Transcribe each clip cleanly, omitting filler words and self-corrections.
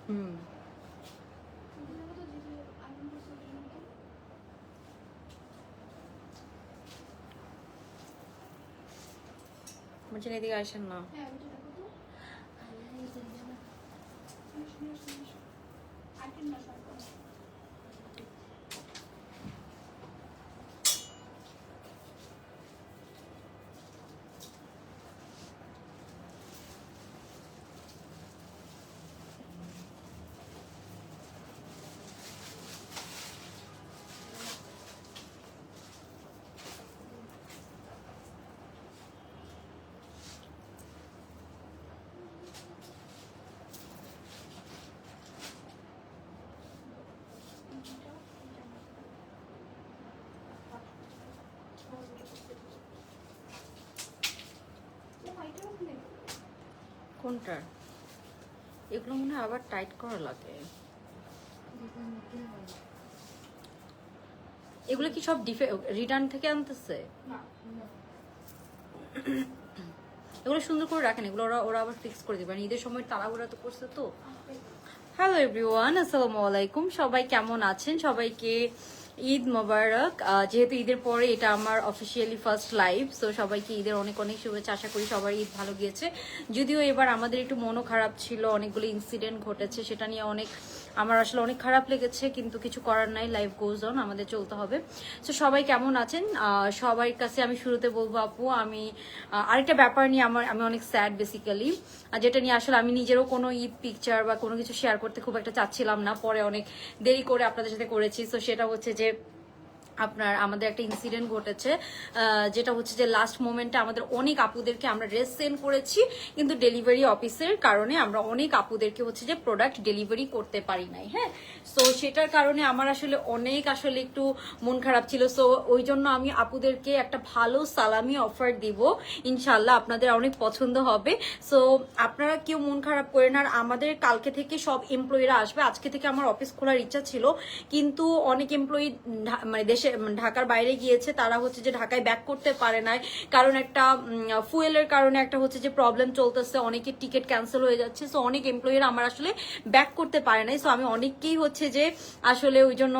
হুম, বলছেন এদিকে আসেন না। কোনটার? এগুলো মনে হয় আবার টাইট করা লাগে। এগুলো কি সব রিটার্ন থেকে আনতেছে? এগুলো সুন্দর করে রাখেন, এগুলো ওরা ওরা আবার ফিক্স করে দিবেন। ঈদের সময় তাড়াহুড়া তো করছে তো। হ্যালো এভরিওয়ান, আসসালামু আলাইকুম। সবাই কেমন আছেন? সবাইকে ঈদ মোবারক। যেহেতু ঈদের পরে এটা আমার অফিসিয়ালি ফার্স্ট লাইভ, সো সবাইকে ঈদের অনেক অনেক শুভেচ্ছা। আশা করি সবার ঈদ ভালো গিয়েছে। যদিও এবার আমাদের একটু মনও খারাপ ছিল, অনেকগুলো ইনসিডেন্ট ঘটেছে, সেটা নিয়ে আমার আসলে অনেক খারাপ লেগেছে, কিন্তু কিছু করার নাই, লাইফ গোজ অন, আমাদের চলতে হবে। সো সবাই কেমন আছেন? সবার কাছে আমি শুরুতে বলবো আপু, আমি আরেকটা ব্যাপার নিয়ে আমি অনেক স্যাড বেসিক্যালি, যেটা নিয়ে আসলে আমি নিজেরও কোনো ঈদ পিকচার বা কোনো কিছু শেয়ার করতে খুব একটা চাচ্ছিলাম না, পরে অনেক দেরি করে আপনাদের সাথে করেছি। সো সেটা হচ্ছে যে আমাদের একটা ইনসিডেন্ট ঘটেছে, যেটা হচ্ছে যে লাস্ট মোমেন্টে আমাদের অনেক আপুদেরকে আমরা ড্রেস সেন্ড করেছি, কিন্তু ডেলিভারি অফিসের কারণে আমরা অনেক আপুদেরকে হচ্ছে যে প্রোডাক্ট ডেলিভারি করতে পারি নাই। হ্যাঁ, সো সেটার কারণে আমার আসলে একটু মন খারাপ ছিল। সো ওই জন্য আমি আপুদেরকে একটা ভালো সালামি অফার দিব, ইনশাল্লাহ আপনাদের অনেক পছন্দ হবে। সো আপনারা কেউ মন খারাপ করেন। আর আমাদের কালকে থেকে সব এমপ্লয়িরা আসবে, আজকে থেকে আমার অফিস খোলার ইচ্ছা ছিল, কিন্তু অনেক এমপ্লয়ি মানে ঢাকার বাইরে গিয়েছে, তারা হচ্ছে যে ঢাকায় ব্যাক করতে পারে নাই, কারণ একটা ফুয়েলের কারণে একটা হচ্ছে যে প্রবলেম চলতেছে, অনেকের টিকিট ক্যান্সেল হয়ে যাচ্ছে। সো অনেক এমপ্লয়িরা আমার আসলে ব্যাক করতে পারে নাই। সো আমি অনেককেই হচ্ছে যে আসলে ওই জন্য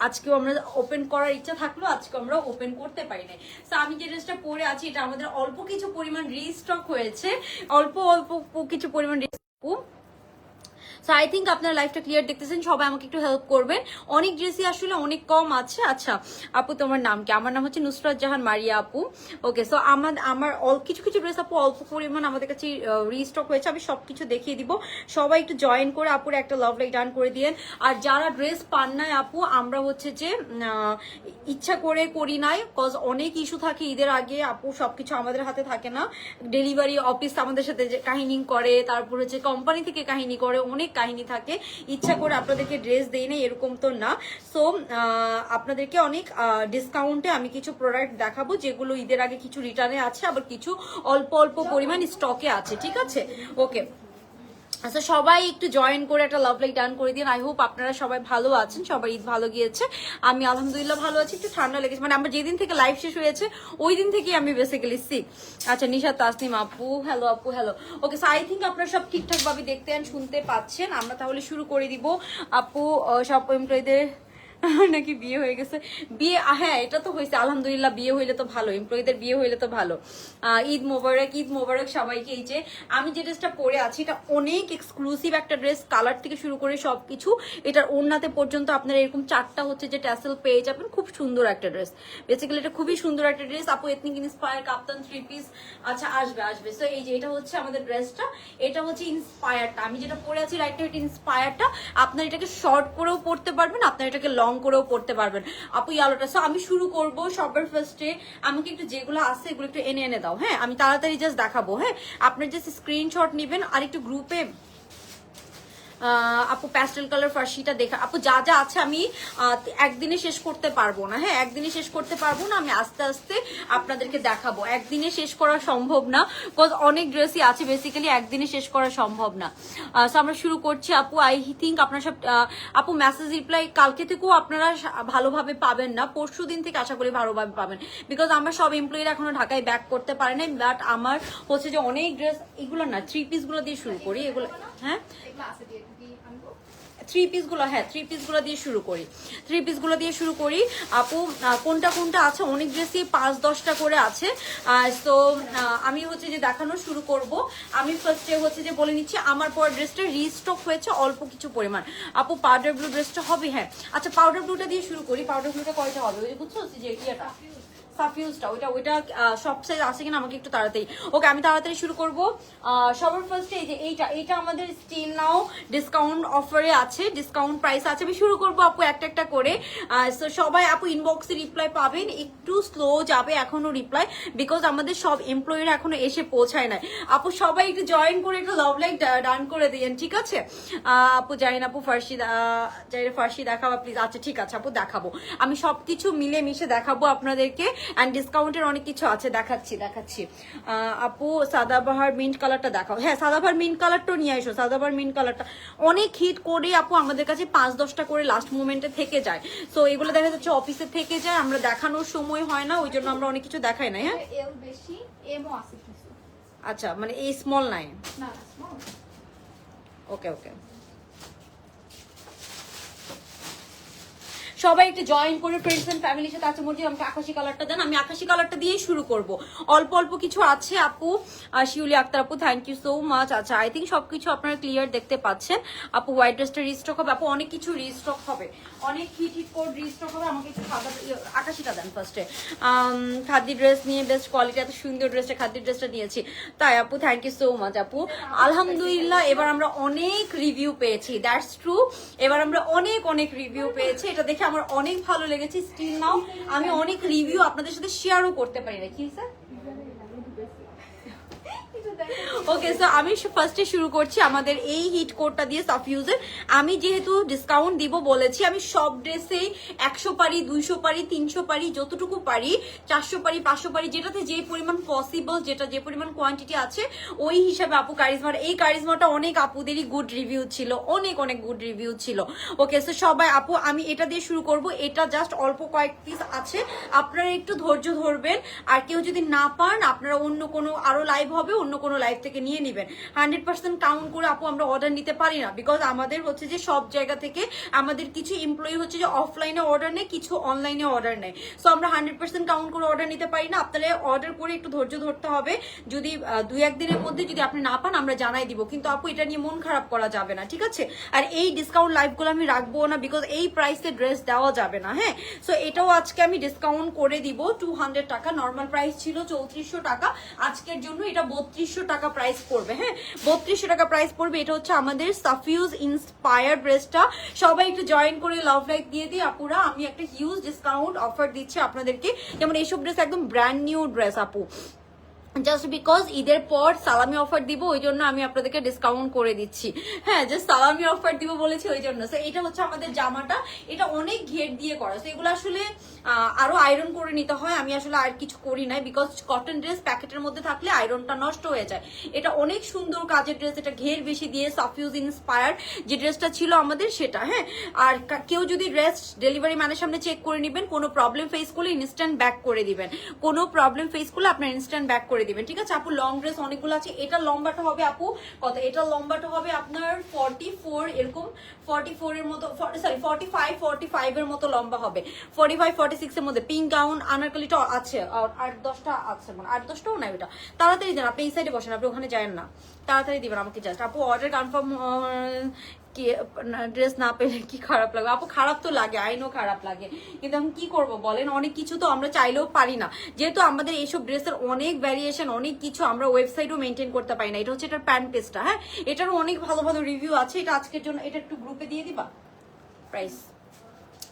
আজকেও আমরা ওপেন করার ইচ্ছা থাকলো, আজকে আমরা ওপেন করতে পারি নাই। সো আমি যে ড্রেসটা পরে আছি, এটা আমাদের অল্প কিছু পরিমাণ রিস্টক হয়েছে, অল্প অল্প কিছু পরিমাণ রিস্টক। সো আই থিঙ্ক আপনার লাইফটা ক্লিয়ার দেখতেছেন, সবাই আমাকে একটু হেল্প করবেন। অনেক ড্রেসই আসলে অনেক কম আছে। আচ্ছা আপু, তোমার নাম কি? আমার নাম হচ্ছে নুসরাত জাহান মারিয়া আপু। ওকে, সো আমার কিছু কিছু ড্রেস আপু অল্প পরিমাণ আমাদের কাছে রিস্টক হয়েছে, আমি সবকিছু দেখিয়ে দিব। সবাই একটু জয়েন করে আপুর একটা লাভ লাইক ডান করে দিয়েন। আর যারা ড্রেস পান নাই আপু, আমরা হচ্ছে যে ইচ্ছা করে করি নাই, কজ অনেক ইস্যু থাকে ঈদের আগে আপু, সবকিছু আমাদের হাতে থাকে না। ডেলিভারি অফিস আমাদের সাথে যে কাহিনী করে, তারপর হচ্ছে কোম্পানি থেকে কাহিনী করে, অনেক কাহিনী থাকে। ইচ্ছা করে আপনাদেরকে ড্রেস দেই না এরকম তো না। সো আপনাদেরকে অনেক ডিসকাউন্টে আমি কিছু প্রোডাক্ট দেখাবো, যেগুলো ঈদের আগে কিছু রিটার্নে আছে, আবার কিছু অল্প অল্প পরিমাণ স্টকে আছে। ঠিক আছে, ওকে। আচ্ছা, সবাই একটু জয়েন করে একটা লাভ লাইক ডান করে দিন। আই হোপ আপনারা সবাই ভালো আছেন, সবার ঈদ ভালো গিয়েছে। আমি আলহামদুলিল্লাহ ভালো আছি, একটু ঠান্ডা লেগেছে, মানে আমার যেদিন থেকে লাইভ শেষ হয়েছে ওই দিন থেকে আমি বেসিক্যালি সিক। আচ্ছা, নিশা তাসনিম আপু, হ্যালো আপু, hello. Okay, so I think আপনারা সব ঠিকঠাক ভাবে দেখতে শুনতে পাচ্ছেন। আমরা তাহলে শুরু করে দিব। আপু, সব এমপ্লয়ীদের নাকি বিয়ে হয়ে গেছে? বিয়ে, হ্যাঁ এটা তো হয়েছে আলহামদুলিল্লাহ, বিয়ে হইলে তো ভালো, এমপ্লয়ীদের বিয়ে হইলে তো ভালো। ঈদ মোবারক, ঈদ মোবারক সবাইকে। এই যে আমি যে ড্রেসটা পরে আছি, এটা অনেক এক্সক্লুসিভ একটা ড্রেস, কালার থেকে শুরু করে সবকিছু, এটার ওড়নাতে পর্যন্ত আপনারা এরকম চারটা হচ্ছে যে ট্যাসেল পেয়ে যাবেন। খুব সুন্দর একটা ড্রেস, বেসিক্যালি এটা খুবই সুন্দর একটা ড্রেস আপু। এথনিক ইন্সপায়ার কাপ্তান 3 পিস। আচ্ছা, আসবে। সো এই যে এটা হচ্ছে আমাদের ড্রেসটা, এটা হচ্ছে ইন্সপায়ারটা, আমি যেটা পরে আছি রাইট নাও, এটা ইন্সপায়ারটা। আপনার এটাকে শর্ট করেও পড়তে পারবেন, আপনার এটাকে লং করেও পড়তে পারবেন আপু, ইয়ালোটা। সো আমি শুরু করব সবার ফার্স্টে। আমাকে একটু যেগুলো আছে এগুলো একটু এনে দাও। হ্যাঁ, আমি তাড়াতাড়ি জাস্ট দেখাবো। হ্যাঁ, আপনার জাস্ট স্ক্রিনশট নেবেন, আর একটু গ্রুপে আপু প্যাস্টেল কালার ফার্সিটা দেখা। আপু যা যা আছে আমি একদিনে শেষ করতে পারবো না। হ্যাঁ, একদিনে শেষ করতে পারবো না, আমি আস্তে আস্তে আপনাদেরকে দেখাবো। একদিনে শেষ করা সম্ভব না, বিকজ অনেক ড্রেসই আছে, বেসিক্যালি একদিনে শেষ করা সম্ভব না। সো আমরা শুরু করছি আপু। আই থিঙ্ক আপনারা সব আপু মেসেজ রিপ্লাই কালকে থেকেও আপনারা ভালোভাবে পাবেন না, পরশু দিন থেকে আশা করি ভালোভাবে পাবেন, বিকজ আমার সব এমপ্লয়িরা এখনো ঢাকায় ব্যাক করতে পারে নাই। বাট আমার হচ্ছে যে অনেক ড্রেস, এগুলো না 3 পিস গুলো দিয়ে শুরু করি, এগুলো। হ্যাঁ, থ্রি পিসগুলো, হ্যাঁ থ্রি পিসগুলো দিয়ে শুরু করি, থ্রি পিসগুলো দিয়ে শুরু করি আপু। কোনটা কোনটা আছে, অনেক ড্রেসই 5-10টা করে আছে। তো আমি হচ্ছে যে দেখানো শুরু করব। আমি ফার্স্টে হচ্ছে যে বলে নিচ্ছি, আমার পর ড্রেসটা রিস্টক হয়েছে অল্প কিছু পরিমাণ। আপু পাউডার ব্লু ড্রেসটা হবে? হ্যাঁ আচ্ছা, পাউডার ব্লুটা দিয়ে শুরু করি। পাউডার ব্লুটা কয়টা হবে ওই যে বুঝছো যে ইয়েটা সাফিউজটা, ওইটা সব সাইজ আছে কিনা আমাকে একটু তাড়াতাড়ি। ওকে আমি তাড়াতাড়ি শুরু করব। সবার ফার্স্টে এই যে এইটা আমাদের স্টিল নাও ডিসকাউন্ট অফারে আছে, ডিসকাউন্ট প্রাইস আছে। আমি শুরু করব আপু একটা একটা করে। সো সবাই আপু ইনবক্সে রিপ্লাই পাবেন, একটু স্লো যাবে এখনো রিপ্লাই, বিকজ আমাদের সব এমপ্লয়িরা এখনো এসে পৌঁছায় নাই। আপু সবাই একটু জয়েন করে একটু লাভ লাইক ডান করে দিয়েন, ঠিক আছে? আপু জাইন আপু ফার্সি দেখাবো প্লিজ। আচ্ছা ঠিক আছে আপু দেখাবো, আমি সবকিছু মিলে মিশে দেখাবো আপনাদেরকে। এন্ড ডিসকাউন্টের অনেক কিছু আছে, দেখাচ্ছি। আপু সাদাবাহার মিন্ট কালারটা দেখাও। হ্যাঁ সাদাবাহার মিন্ট কালারটাও নিয়ে আসো, সাদাবাহার মিন্ট কালারটা অনেক হিট করে আপু আমাদের কাছে 5-10টা করে লাস্ট মোমেন্টে থেকে যায়। সো এগুলো দেখা যাচ্ছে অফিসে থেকে যায়, আমরা দেখানোর সময় হয় না, ওই জন্য আমরা অনেক কিছু দেখাই না। হ্যাঁ আচ্ছা মানে এই স্মল নাই, ওকে ওকে। সবাই একটু জয়েন করে ফ্রেন্ডস এন্ড ফ্যামিলির সাথে। আছে মর্জি আমাকে আকাশি কালারটা দেন, আমি আকাশি কালারটা দিয়েই শুরু করব। অল্প অল্প কিছু আছে আপু। শিউলি আক্তার আপু থ্যাংক ইউ সো মাচ। আচ্ছা আই থিঙ্ক সবকিছু আপনারা ক্লিয়ার দেখতে পাচ্ছেন। আপু হোয়াইট ড্রেসটা রিস্টক হবে, আপু অনেক কিছু রিস্টক হবে, অনেক হিট কোড রিস্টক হবে। আমাকে একটু আকাশিটা দেন ফার্স্টে। খাদি ড্রেস নিয়ে বেস্ট কোয়ালিটি, এত সুন্দর ড্রেসটা খাদি ড্রেসটা নিয়েছি তাই আপু থ্যাংক ইউ সো মাচ আপু। আলহামদুলিল্লাহ এবার আমরা অনেক রিভিউ পেয়েছি, দ্যাটস ট্রু। এবার আমরা অনেক রিভিউ পেয়েছি, এটা দেখে আমার অনেক ভালো লেগেছে। স্টিল নাও আমি অনেক রিভিউ আপনাদের সাথে শেয়ারও করতে পারি না, কি স্যার? ওকে সো আমি ফার্স্টে শুরু করছি আমাদের এই হিট কোডটা দিয়ে সাফিউজের। আমি যেহেতু ডিসকাউন্ট দিব বলেছি, আমি সব ড্রেসেই 100 পারি, 200 পারি, 300 পারি, যতটুকু পারি, 400 পারি, 500 পারি, যেটাতে যে পরিমাণ পসিবল, যেটা যে পরিমাণ কোয়ান্টিটি আছে ওই হিসাবে আপু কারিজমার, এই কারিজমাটা অনেক আপুদেরই গুড রিভিউ ছিল, অনেক গুড রিভিউ ছিল। ওকে সো সবাই আপু আমি এটা দিয়ে শুরু করব। এটা জাস্ট অল্প কয়েক পিস আছে, আপনারা একটু ধৈর্য ধরবেন। আর কেউ যদি না পান আপনারা অন্য কোনো আরো লাইভ হবে, অন্য কোনো লাইভ থেকে নিয়ে নেবেন। 100% কাউন্ট করে আপু আমরা অর্ডার নিতে পারি না, বিকজ আমাদের হচ্ছে যে সব জায়গা থেকে আমাদের কিছু এমপ্লয়ি হচ্ছে যে অফলাইনে অর্ডার নেয়, কিছু অনলাইনে অর্ডার নেয়। সো আমরা 100% কাউন্ট করে অর্ডার নিতে পারি না, আপনারা অর্ডার করে একটু ধৈর্য ধরতে হবে। যদি 2-1 দিনের মধ্যে যদি আপনি না পান আমরা জানাই দিব, কিন্তু আপু এটা নিয়ে মন খারাপ করা যাবে না, ঠিক আছে? আর এই ডিসকাউন্ট লাইভগুলো আমি রাখবো না, বিকজ এই প্রাইসে ড্রেস দেওয়া যাবে না। হ্যাঁ সো এটাও আজকে আমি ডিসকাউন্ট করে দিব 200 টাকা। নর্মাল প্রাইস ছিল 3400 টাকা, আজকের জন্য এটা 3200 টাকা প্রাইস পড়বে। হ্যাঁ 3200 টাকা প্রাইস পড়বে। এটা হচ্ছে আমাদের সাফিউজ ইন্সপায়ার ড্রেসটা। সবাই একটু জয়েন করে লাভ লাইক দিয়ে দিই আপুরা। আমি একটা হিউজ ডিসকাউন্ট অফার দিচ্ছি আপনাদেরকে, যেমন এইসব ড্রেস একদম ব্র্যান্ড নিউ ড্রেস আপু, জাস্ট বিকজ ঈদের পর সালামি অফার দিব ওই জন্য আমি আপনাদেরকে ডিসকাউন্ট করে দিচ্ছি। হ্যাঁ জাস্ট সালামি অফার দিব বলেছি ওই জন্য। সো এটা হচ্ছে আমাদের জামাটা, এটা অনেক ঘের দিয়ে করা, তো এগুলো আসলে আরো আয়রন করে নিতে হয়। আমি আসলে আর কিছু করি নাই, বিকজ কটন ড্রেস প্যাকেটের মধ্যে থাকলে আয়রনটা নষ্ট হয়ে যায়। এটা অনেক সুন্দর কাজের ড্রেস, এটা ঘের বেশি দিয়ে সাফিউজ ইন্সপায়ার যে ড্রেসটা ছিল আমাদের সেটা। হ্যাঁ আর কেউ যদি ড্রেস ডেলিভারি ম্যানের সামনে চেক করে নেবেন, কোনো প্রবলেম ফেস করলে ইনস্ট্যান্ট ব্যাক করে দিবেন, কোনো প্রবলেম ফেস করলে আপনার ইনস্ট্যান্ট ব্যাক করে দিবেন, ঠিক আছে আপু? লং ড্রেস অনেকগুলো আছে। এটা লম্বাটা হবে আপু কত? এটা লম্বাটা হবে আপনার 44, এরকম 44 এর মতো, সরি 45 এর মতো লম্বা হবে, 45-46 এর মধ্যে। পিঙ্ক গাউন আনারকলিটা আছে, 8-10টা আছে, মানে 8-10টাও নাই। ওটা তাড়াতাড়ি দেন, আপনি এই সাইডে বসেন, আপনি ওখানে যায়েন না, তাড়াতাড়ি দিবেন আমাকে জাস্ট। আপু অর্ডার কনফার্ম কি? ড্রেস না পেলে কি খারাপ লাগবে? আপু খারাপ তো লাগে, আইনও খারাপ লাগে, কিন্তু আমি কি করব বলেন, অনেক কিছু তো আমরা চাইলেও পারি না, যেহেতু আমাদের এইসব ড্রেসের অনেক ভ্যারিয়েশন, অনেক কিছু আমরা ওয়েবসাইটও মেনটেন করতে পারি না। এটা হচ্ছে এটার প্যান্ট পিসটা। হ্যাঁ এটারও অনেক ভালো ভালো রিভিউ আছে। এটা আজকের জন্য এটা একটু গ্রুপে দিয়ে দিবা প্রাইস।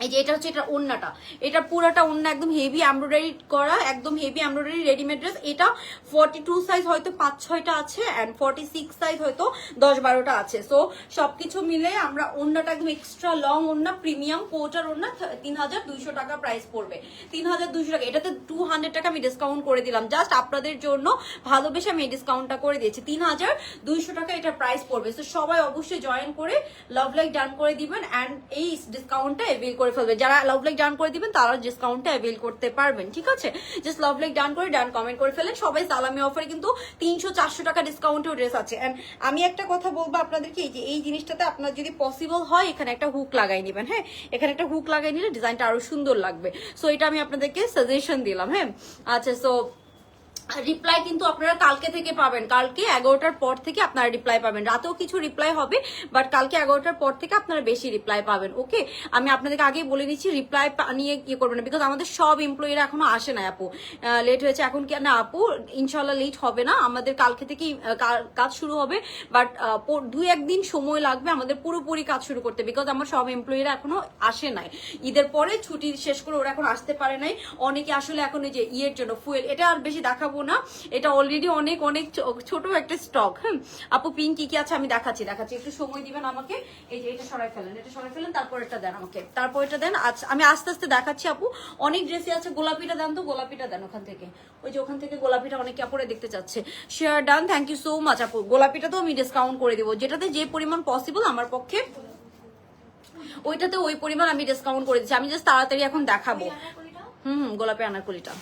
এই যে এটা হচ্ছে এটা ওন্নাটা, এটা পুরাটা ওন্না একদম হেভি এমব্রয়ডারি করা, একদম হেভি এমব্রয়ডারি রেডিমেড ড্রেস। এটা 42 সাইজ হয়তো 5-6টা আছে, এন্ড 46 সাইজ হয়তো 10-12টা আছে। সো সবকিছু মিলে আমরা ওন্নাটা একদম এক্সট্রা লং ওন্না, প্রিমিয়াম কোটার ওন্না 3200 টাকা প্রাইস পড়বে, 3200 টাকা। এটাতে 200 টাকা আমি ডিসকাউন্ট করে দিলাম, জাস্ট আপনাদের জন্য ভালোবেসে আমি এই ডিসকাউন্টটা করে দিয়েছি। 3200 টাকা এটা প্রাইস পড়বে। সো সবাই অবশ্যই জয়েন করে লাভ লাইক ডান করে দিবেন, এন্ড এই ডিসকাউন্টটা এভেল করে করে ফেলবেন। যারা লাভ লাইক ডান করে দিবেন তারা ডিসকাউন্টটা অ্যাভেল করতে পারবেন, ঠিক আছে? জাস্ট লাভ লাইক ডান করে ডান কমেন্ট করে ফেলেন সবাই। সালামি অফারে কিন্তু 300-400 টাকা ডিসকাউন্টেও ড্রেস আছে। এন্ড আমি একটা কথা বলবো আপনাদেরকে, এই যে এই জিনিসটাতে আপনার যদি পসিবল হয় এখানে একটা হুক লাগাই নেবেন, হ্যাঁ এখানে একটা হুক লাগাই নিলে ডিজাইনটা আরো সুন্দর লাগবে। সো এটা আমি আপনাদেরকে সাজেশন দিলাম, হ্যাঁ। আচ্ছা, সো রিপ্লাই কিন্তু আপনারা কালকে থেকে পাবেন। কালকে 11টার পর থেকে আপনারা রিপ্লাই পাবেন। রাতেও কিছু রিপ্লাই হবে, বাট কালকে 11টার পর থেকে আপনারা বেশি রিপ্লাই পাবেন। ওকে, আমি আপনাদেরকে আগেই বলে নিচ্ছি রিপ্লাই নিয়ে ইয়ে করবেন না, বিকজ আমাদের সব এমপ্লয়িরা এখনো আসে না। আপু লেট হয়েছে এখন কি না? আপু ইনশাল্লাহ লেট হবে না, আমাদের কালকে থেকেই কাজ শুরু হবে, বাট 2-1 দিন সময় লাগবে আমাদের পুরোপুরি কাজ শুরু করতে, বিকজ আমার সব এমপ্লয়িরা এখনো আসে নাই। ঈদের পরে ছুটি শেষ করে ওরা এখন আসতে পারে নাই। অনেকে আসলে এখন এই যে ইয়ের জন্য ফুয়েল, এটা আর বেশি দেখাবো না, এটা অলরেডি অনেক অনেক ছোট একটা স্টক। হ্যাঁ আপু পিঙ্ক কি কি আছে আমি দেখাচ্ছি, একটু সময় দিবেন আমাকে। এই যে এটা সরাই ফেলেন, তারপর এটা দেন আমাকে, তারপর এটা দেন। আচ্ছা আমি আস্তে আস্তে দেখাচ্ছি আপু, অনেক ড্রেসই আছে। গোলাপিটা দেন তো, গোলাপিটা দেন ওখান থেকে, ওই যে ওখান থেকে গোলাপিটা অনেকে আপুরে দেখতে চাচ্ছে। Share done, thank you so much আপু। গোলাপিটা তো আমি ডিসকাউন্ট করে দিব, যেটাতে যে পরিমাণ পসিবল আমার পক্ষে ওইটাতে ওই পরিমাণ আমি ডিসকাউন্ট করে দিচ্ছি। আমি জাস্ট তাড়াতাড়ি এখন দেখাবো। গোলাপি আনারকলিটা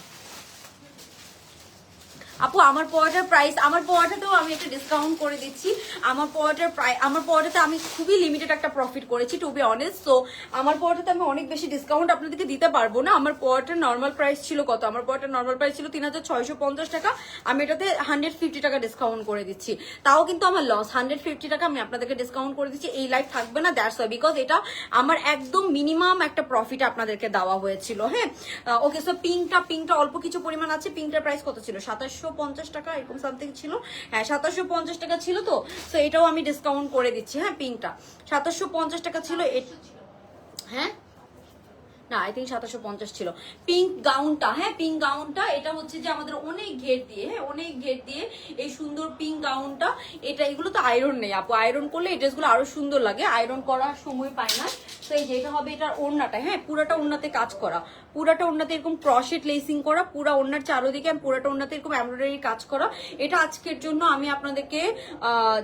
আপু আমার পড়াটার প্রাইস, আমার পড়াটাতেও আমি একটা ডিসকাউন্ট করে দিচ্ছি। আমার পড়াটাতে আমি খুবই লিমিটেড একটা প্রফিট করেছি, টু বি অনেস্ট। সো আমার পড়াটাতে আমি অনেক বেশি ডিসকাউন্ট আপনাদেরকে দিতে পারবো না। আমার পড়াটার নর্মাল প্রাইস ছিল কত? আমার পড়াটার নর্মাল প্রাইস ছিল 3650 টাকা। আমি এটাতে 150 টাকা ডিসকাউন্ট করে দিচ্ছি, তাও কিন্তু আমার লস। 150 টাকা আমি আপনাদেরকে ডিসকাউন্ট করে দিচ্ছি। এই লাইফ থাকবে না, দ্যাটস ওয়াই, বিকজ এটা আমার একদম মিনিমাম একটা প্রফিট আপনাদেরকে দেওয়া হয়েছিল। হ্যাঁ ওকে, সো পিঙ্কটা অল্প কিছু পরিমাণ আছে। পিঙ্কটার প্রাইস কত ছিল? 2750 টাকা এরকম সামথিং ছিল। হ্যাঁ 2750 টাকা ছিল। তো সো এটাও আমি ডিসকাউন্ট করে দিচ্ছি। হ্যাঁ পিঙ্কটা 2750 টাকা ছিল। হ্যাঁ না, আই থিঙ্ক 2750 ছিল। পিঙ্ক গাউনটা, হ্যাঁ পিঙ্ক গাউনটা এটা হচ্ছে যে আমাদের অনেক ঘের দিয়ে, হ্যাঁ অনেক ঘের দিয়ে এই সুন্দর পিঙ্ক গাউনটা। এটা এগুলো তো আয়রন নেই আপু, আয়রন করলে এই ড্রেসগুলো আরো সুন্দর লাগে, আয়রন করার সময় পায় না। তো এই যে এটা হবে এটার ওড়নাটা, হ্যাঁ পুরাটা ওড়নাতে কাজ করা, পুরাটা ওড়নাতে এরকম ক্রশেট লেসিং করা, পুরা ওড়নার চারোদিকে পুরাটা ওড়নাতে এরকম এমব্রয়ডারি কাজ করা। এটা আজকের জন্য আমি আপনাদেরকে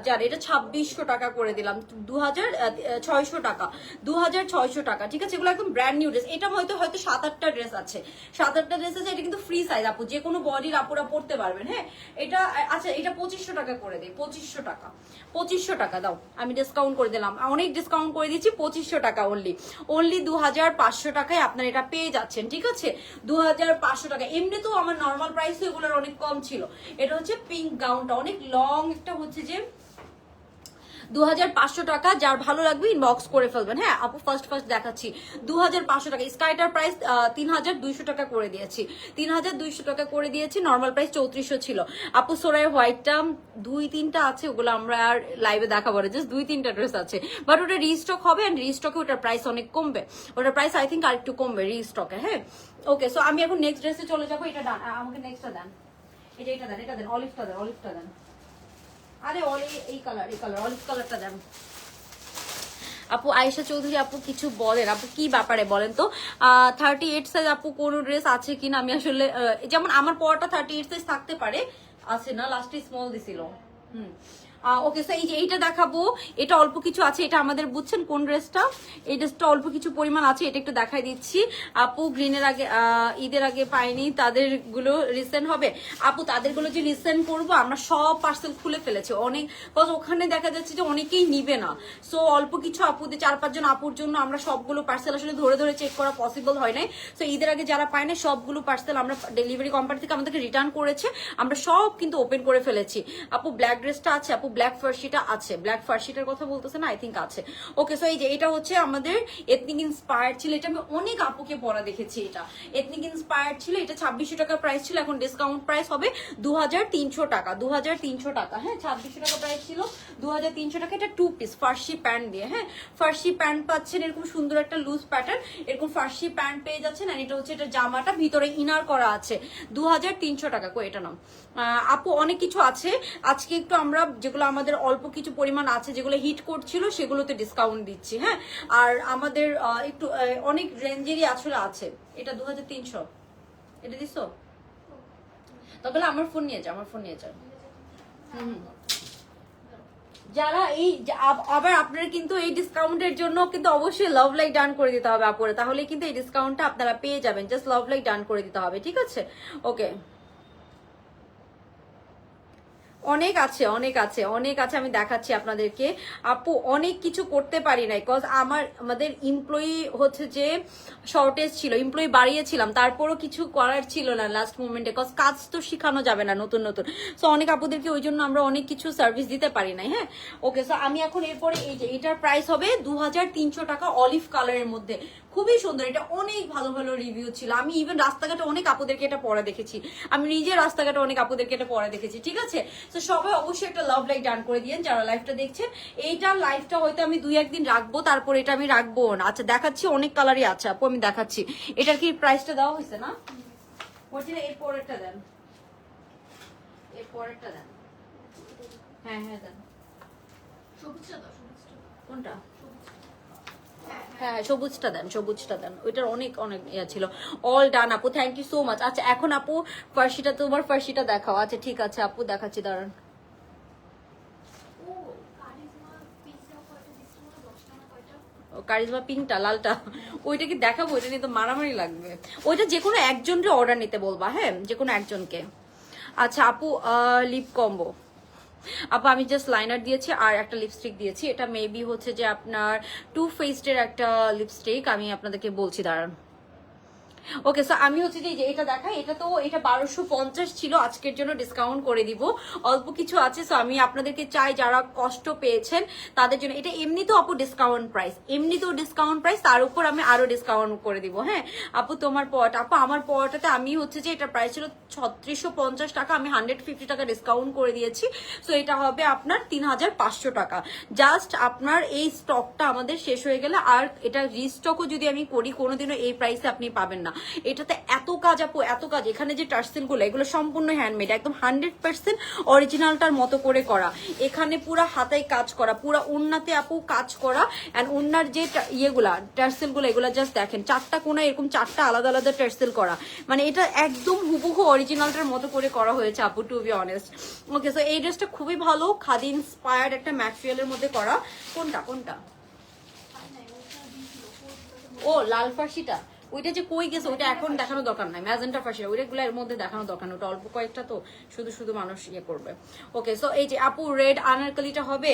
জান এটা 2600 টাকা করে দিলাম, 2600 টাকা, 2600 টাকা, ঠিক আছে? এগুলো একদম ব্র্যান্ড নিউ ড্রেস। এটা হয়তো 7-8টা ড্রেস আছে, 7-8টা ড্রেস আছে। এটা কিন্তু ফ্রি সাইজ আপু, যে কোনো বডির আপুরা পড়তে পারবেন। হ্যাঁ এটা আচ্ছা, এটা 2500 টাকা করে দিই, 2500 টাকা দাও, আমি ডিসকাউন্ট করে দিলাম, অনেক ডিসকাউন্ট করে দিচ্ছি। 2500 টাকা অনলি 2500 টাকায় আপনারা এটা পেয়ে যাচ্ছেন, ঠিক আছে? 2500 টাকা। এমনি তো আমার নর্মাল প্রাইস এগুলোর অনেক কম ছিল। এটা হচ্ছে পিঙ্ক গাউনটা, অনেক লং একটা হচ্ছে যে 2500 টাকা। যার ভালো লাগবে ইনবক্স করে ফেলবেন। হ্যাঁ আপু ফার্স্ট দেখাচ্ছি 2500 টাকা। স্কাইটার প্রাইস 3200 টাকা করে দিয়েছি, 3200 টাকা করে দিয়েছি। নর্মাল প্রাইস 3400 ছিল। আপু সোরাই হোয়াইটটা 2-3টা আছে, ওগুলো আমরা আর লাইভে দেখাবো না, জাস্ট 2-3টা ড্রেস আছে, বাট ওটা রিস্টক হবে। এন্ড রিস্টকে ওটার প্রাইস অনেক কমবে, ওটার প্রাইস আই থিঙ্ক আর একটু কমবে রিস্টকে। হ্যাঁ ওকে, সো আমি এখন নেক্সট ড্রেসে চলে যাবো। এটা ডান, আমাকে নেক্সটটা দেন, এটা দেন, অলিভটা দেন। আরে এই কালার অলিভ কালারটা দেন। আপু আয়েশা চৌধুরী আপু কিছু বলেন, আপু কি ব্যাপারে বলেন তো? 38 সাইজ আপু কোন ড্রেস আছে কিনা? আমি আসলে যেমন আমার পরটা 38 সাইজ থাকতে পারে, আছে না, লাস্টে স্মল দিছিল। ওকে, সো এই যে এইটা দেখাবো, এটা অল্প কিছু আছে। এটা আমাদের বুঝছেন কোন ড্রেসটা, এই ড্রেসটা অল্প কিছু পরিমাণ আছে, এটা একটু দেখাই দিচ্ছি। আপু গ্রিনের আগে ঈদের আগে পাইনি, তাদের গুলো রিসেন্ট হবে। আপু তাদের গুলো যে রিসেন্ট করবো, আমরা সব পার্সেল খুলে ফেলেছি অনেক, ওখানে দেখা যাচ্ছে যে অনেকেই নিবে না। সো অল্প কিছু আপুদের 4-5 জন আপুর জন্য আমরা সবগুলো পার্সেল আসলে ধরে ধরে চেক করা পসিবল হয় নাই। সো ঈদের আগে যারা পায় না সবগুলো পার্সেল আমরা ডেলিভারি কোম্পানি থেকে আমাদেরকে রিটার্ন করেছে, আমরা সব কিন্তু ওপেন করে ফেলেছি। আপু ব্ল্যাক ড্রেসটা আছে, আপু ব্ল্যাক ফার্সিটা আছে, ব্ল্যাক ফার্সিটার কথা বলতেছে না, আই থিঙ্ক আছে। ওকে, সো এই যে এটা হচ্ছে আমাদের এথনিক ইন্সপায়ার্ড ছিল, এটা আমি অনেক আপুকে পরা দেখেছি। এটা এথনিক ইন্সপায়ার্ড ছিল, এটা 2600 টাকা প্রাইস ছিল, এখন ডিসকাউন্ট প্রাইস হবে 2300 টাকা, 2300 টাকা। হ্যাঁ 2600 টাকা প্রাইস ছিল, 2300 টাকা। এটা 2 পিস ফার্সি প্যান্ট দিয়ে, হ্যাঁ ফার্সি প্যান্ট পাচ্ছেন, এরকম সুন্দর একটা লুজ প্যাটার্ন, এরকম ফার্সি প্যান্ট পেয়ে যাচ্ছেন। আর এটা হচ্ছে এটা জামাটা ভিতরে ইনার করা আছে, 2300 টাকা। কো এটা নাম আপু অনেক কিছু আছে আজকে, একটু আমরা যেগুলো আমাদের অল্প কিছু পরিমাণ আছে যেগুলো হিট করছিল সেগুলোতে ডিসকাউন্ট দিচ্ছি। হ্যাঁ আর আমাদের একটু অনেক রেঞ্জেরই আসলে আছে। এটা 2300, এটা দিছো? তবে আমার ফোন নিয়ে যা, আমার ফোন নিয়ে যা। যারা এই আবার আপনারা কিন্তু এই ডিসকাউন্টের জন্য কিন্তু অবশ্যই লাভ লাইক ডান করে দিতে হবে আপুরে, তাহলে কিন্তু এই ডিসকাউন্টটা আপনারা পেয়ে যাবেন। জাস্ট লাভ লাইক ডান করে দিতে হবে, ঠিক আছে? ওকে, অনেক আছে অনেক আছে অনেক আছে, আমি দেখাচ্ছি আপনাদেরকে। আপু অনেক কিছু করতে পারি নাই, কজ আমাদের এমপ্লয়ি হচ্ছে যে শর্টেজ ছিল, এমপ্লয়ি বাড়িয়েছিলাম, তারপরও কিছু করার ছিল না লাস্ট মোমেন্টে, কজ কাজ তো শিখানো যাবে না নতুন নতুন। সো অনেক আপুদেরকে ওই জন্য আমরা অনেক কিছু সার্ভিস দিতে পারি নাই। হ্যাঁ, ওকে, সো আমি এখন এরপরে এই যে এটার প্রাইস হবে 2300 টাকা, অলিভ কালারের মধ্যে, খুবই সুন্দর। এটা অনেক ভালো ভালো রিভিউ ছিল, আমি ইভেন রাস্তাঘাটে অনেক আপুদেরকে এটা পরে দেখেছি, আমি নিজে রাস্তাঘাটে অনেক আপুদেরকে এটা পরে দেখেছি, ঠিক আছে? তো সবাই অবশ্যই একটা লাভ লাইক ডান করে দিয়েন যারা লাইভটা দেখছেন। এইটার লাইভটা হয়তো আমি 2-1 দিন রাখবো, তারপর এটা আমি রাখবো না। আচ্ছা দেখাচ্ছি, অনেক কালারই আছে আপু, আমি দেখাচ্ছি। এটার কি প্রাইসটা দেওয়া হয়েছে না? বলছি না, এর পরেরটা দেন, এর পরেরটা দেন। হ্যাঁ হ্যাঁ দেন। কোনটা? হ্যাঁ সবুজটা দেন, সবুজটা দেন, ওইটার অনেক অনেক ইয়া ছিল। অল ডান আপু, থ্যাংক ইউ সো মাচ। আচ্ছা এখন আপু ফার্সিটা, তোমার ফার্সিটা দেখাও। আচ্ছা ঠিক আছে আপু, দেখাচ্ছি, দাঁড়ান। কারিজমা পিঙ্কটা, লালটা, ওইটা কি দেখাবো? ওইটা নিয়ে তো মারামারি লাগবে। ওইটা যে কোনো একজনকে অর্ডার নিতে বলবা, হ্যাঁ যে কোনো একজনকে। আচ্ছা আপু লিপ কম্বো, আপু আমি জাস্ট লাইনার দিয়েছি আর একটা লিপস্টিক দিয়েছি, এটা মেবি হচ্ছে যে আপনার টু ফেসড একটা লিপস্টিক, আমি আপনাদেরকে বলছি, দাঁড়ান। ওকে, সো আমি হচ্ছে যে এটা দেখাই, এটা তো এটা 1250 ছিল, আজকের জন্য ডিসকাউন্ট করে দিব, অল্প কিছু আছে। সো আমি আপনাদেরকে চাই যারা কষ্ট পেয়েছেন তাদের জন্য, এটা এমনিতেও আপু ডিসকাউন্ট প্রাইস, এমনিতেও ডিসকাউন্ট প্রাইস, তার উপর আমি আরো ডিসকাউন্ট করে দিব। হ্যাঁ আপু তোমার পড়াটা, আপু আমার পড়াটাতে আমি হচ্ছে যে এটা প্রাইস ছিল 3650 টাকা, আমি 150 টাকা ডিসকাউন্ট করে দিয়েছি। সো এটা হবে আপনার 3500 টাকা। জাস্ট আপনার এই স্টকটা আমাদের শেষ হয়ে গেলে, আর এটা রিস্টকও যদি আমি করি কোনোদিনও এই প্রাইসে আপনি পাবেন না। এটাতে এত কাজ আপু, এত কাজ, এখানে যে টার্সেল গুলো এগুলো সম্পূর্ণ হ্যান্ডমেড, একদম 100% অরিজিনালটার মতো করে করা, এখানে পুরা হাতায় কাজ করা, পুরা ওন্নাতে আপু কাজ করা। এন্ড ওন্নার যে ইয়েগুলা টার্সেল গুলো, এগুলা জাস্ট দেখেন, 4টা কোণায় এরকম 4টা আলাদা আলাদা টার্সেল করা, মানে এটা একদম হুবহু অরিজিনালটার মতো করে করা হয়েছে আপু, to be honest. Okay, so এই ড্রেসটা খুবই ভালো, খাদি ইন্সপায়ার্ড একটা ম্যাটেরিয়ালের মধ্যে করা। কোনটা কোনটা? ও লাল ফার্সিটা, ওইটা যে কই গেছে ওইটা এখন দেখানো দরকার নাই, ম্যাজেন্টা ফার্সিটা ওইগুলো এর মধ্যে দেখানো দরকার নেই, ওটা অল্প কয়েকটা তো শুধু শুধু মানুষ ইয়ে করবে। ওকে, সো এই যে আপু রেড আনারকলিটা হবে,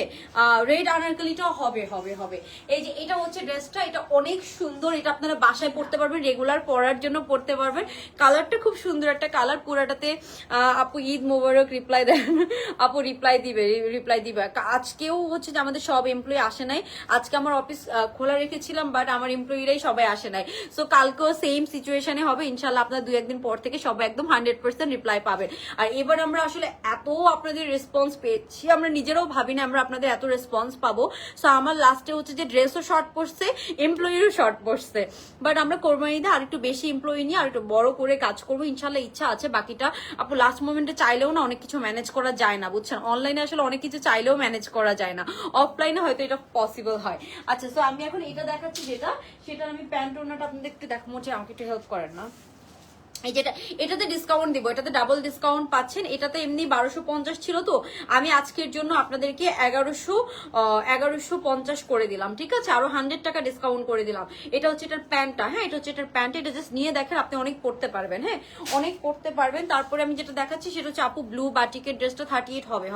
রেড আনারকলিটাও হবে হবে হবে। এই যে এটা হচ্ছে ড্রেসটা, এটা অনেক সুন্দর, এটা আপনারা বাসায় পড়তে পারবেন, রেগুলার পরার জন্য পড়তে পারবেন। কালারটা খুব সুন্দর একটা কালার, পুরাটাতে আপু ঈদ মোবারক রিপ্লাই দেন, আপু রিপ্লাই দিবে। আজকেও হচ্ছে যে আমাদের সব এমপ্লয়ি আসে নাই, আজকে আমার অফিস খোলা রেখেছিলাম, বাট আমার এমপ্লয়িরাই সবাই আসে নাই। সো কালকেও সেম সিচুয়েশনে হবে ইনশাল্লাহ, আপনার 2-1 দিন পর থেকে সবাই একদম 100% রিপ্লাই পাবেন। আর এবার আমরা আসলে এত আপনাদের রেসপন্স পেয়েছি, আমরা নিজেরাও ভাবি না আমরা আপনাদের এত রেসপন্স পাবো। সো আমার লাস্টে হচ্ছে যে ড্রেসও শর্ট পড়ছে, এমপ্লয়িরও শর্ট পড়ছে, বাট আমরা কোরবানিতে আর একটু বেশি এমপ্লয়ি নিয়ে আর একটু বড় করে কাজ করবো ইনশাল্লাহ, ইচ্ছা আছে। বাকিটা আপু লাস্ট মোমেন্টে চাইলেও না অনেক কিছু ম্যানেজ করা যায় না, বুঝছেন? অনলাইনে আসলে অনেক কিছু চাইলেও ম্যানেজ করা যায় না, অফলাইনে হয়তো এটা পসিবল হয়। আচ্ছা, সো আমি এখন এটা দেখাচ্ছি যেটা, সেটা আমি প্যান্ট ওনাটা আপনাদের একটু দেখাবো, আমাকে একটু হেল্প করেন না। এই যেটা, এটাতে ডিসকাউন্ট দিব, এটাতে ডাবল ডিসকাউন্ট পাচ্ছেন। এটাতে এমনি 1250 ছিল, তো আমি আজকের জন্য আপনাদেরকে 1150 করে দিলাম, ঠিক আছে? আরো 100 টাকা ডিসকাউন্ট করে দিলাম। এটা হচ্ছে এটার প্যান্টটা, হ্যাঁ এটা হচ্ছে এটার প্যান্ট, এটা জাস্ট নিয়ে দেখেন, আপনি অনেক পড়তে পারবেন, হ্যাঁ অনেক পড়তে পারবেন। তারপরে আমি যেটা দেখাচ্ছি সেটা হচ্ছে আপু ব্লু বাটিকের ড্রেসটা 38 হবে।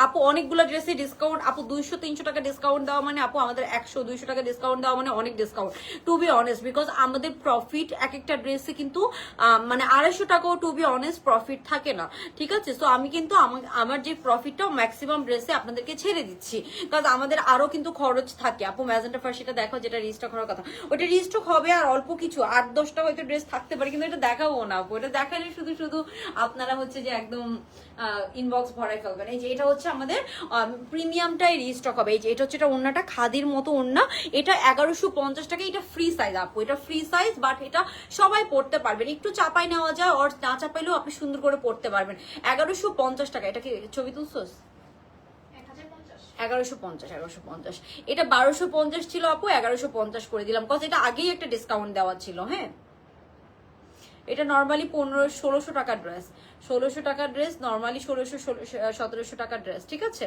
আপু অনেকগুলো ড্রেসে ডিসকাউন্ট, আপু 200-300 টাকা ডিসকাউন্ট দেওয়া মানে, আপু আমাদের 100-200 টাকা ডিসকাউন্ট দেওয়া মানে অনেক discount, to be honest, because আমাদের প্রফিট এক একটা ড্রেস কিন্তু মানে 250 টাকাও টু বি অনেস্ট প্রফিট থাকে না, ঠিক আছে? সো আমি কিন্তু আমার যে প্রফিটটাও ম্যাক্সিমাম ড্রেসে আপনাদেরকে ছেড়ে দিচ্ছি, কারণ আমাদের আরো কিন্তু খরচ থাকে। আপু ম্যাজেন্টা ফার্সিটা দেখো, যেটা রিস্টক হওয়ার কথা, ওটা রিস্টক হবে, আর অল্প কিছু 8-10টা হয়তো ড্রেস থাকতে পারে, কিন্তু এটা দেখাবো না আপু, এটা দেখালে শুধু শুধু আপনারা হচ্ছে যে একদম ইনবক্স ভরাই ফেলবেন। এই যে এটা হচ্ছে আমাদের প্রিমিয়ামটাই রিস্টক হবে। এই যে এটা হচ্ছে, এটা ওন্নাটা খাদির মতো ওন্না, এটা 1150 টাকা, এটা ফ্রি সাইজ আপু, এটা ফ্রি সাইজ, বাট এটা সবাই পড়তে পারবেন, একটু চাপাই নেওয়া যায়, আর না চাপাইলেও আপনি সুন্দর করে পড়তে পারবেন। 1150 টাকা, এটা কি ছবি তুলছোস? 1150, এটা 1250 ছিল আপু, 1150 করে দিলাম, কজ এটা আগেই একটা ডিসকাউন্ট দেওয়া ছিল। হ্যাঁ এটা নর্মালি 1500-1600 টাকার ড্রেস, 1600 টাকার ড্রেস, নর্মালি 1700 টাকার ড্রেস, ঠিক আছে?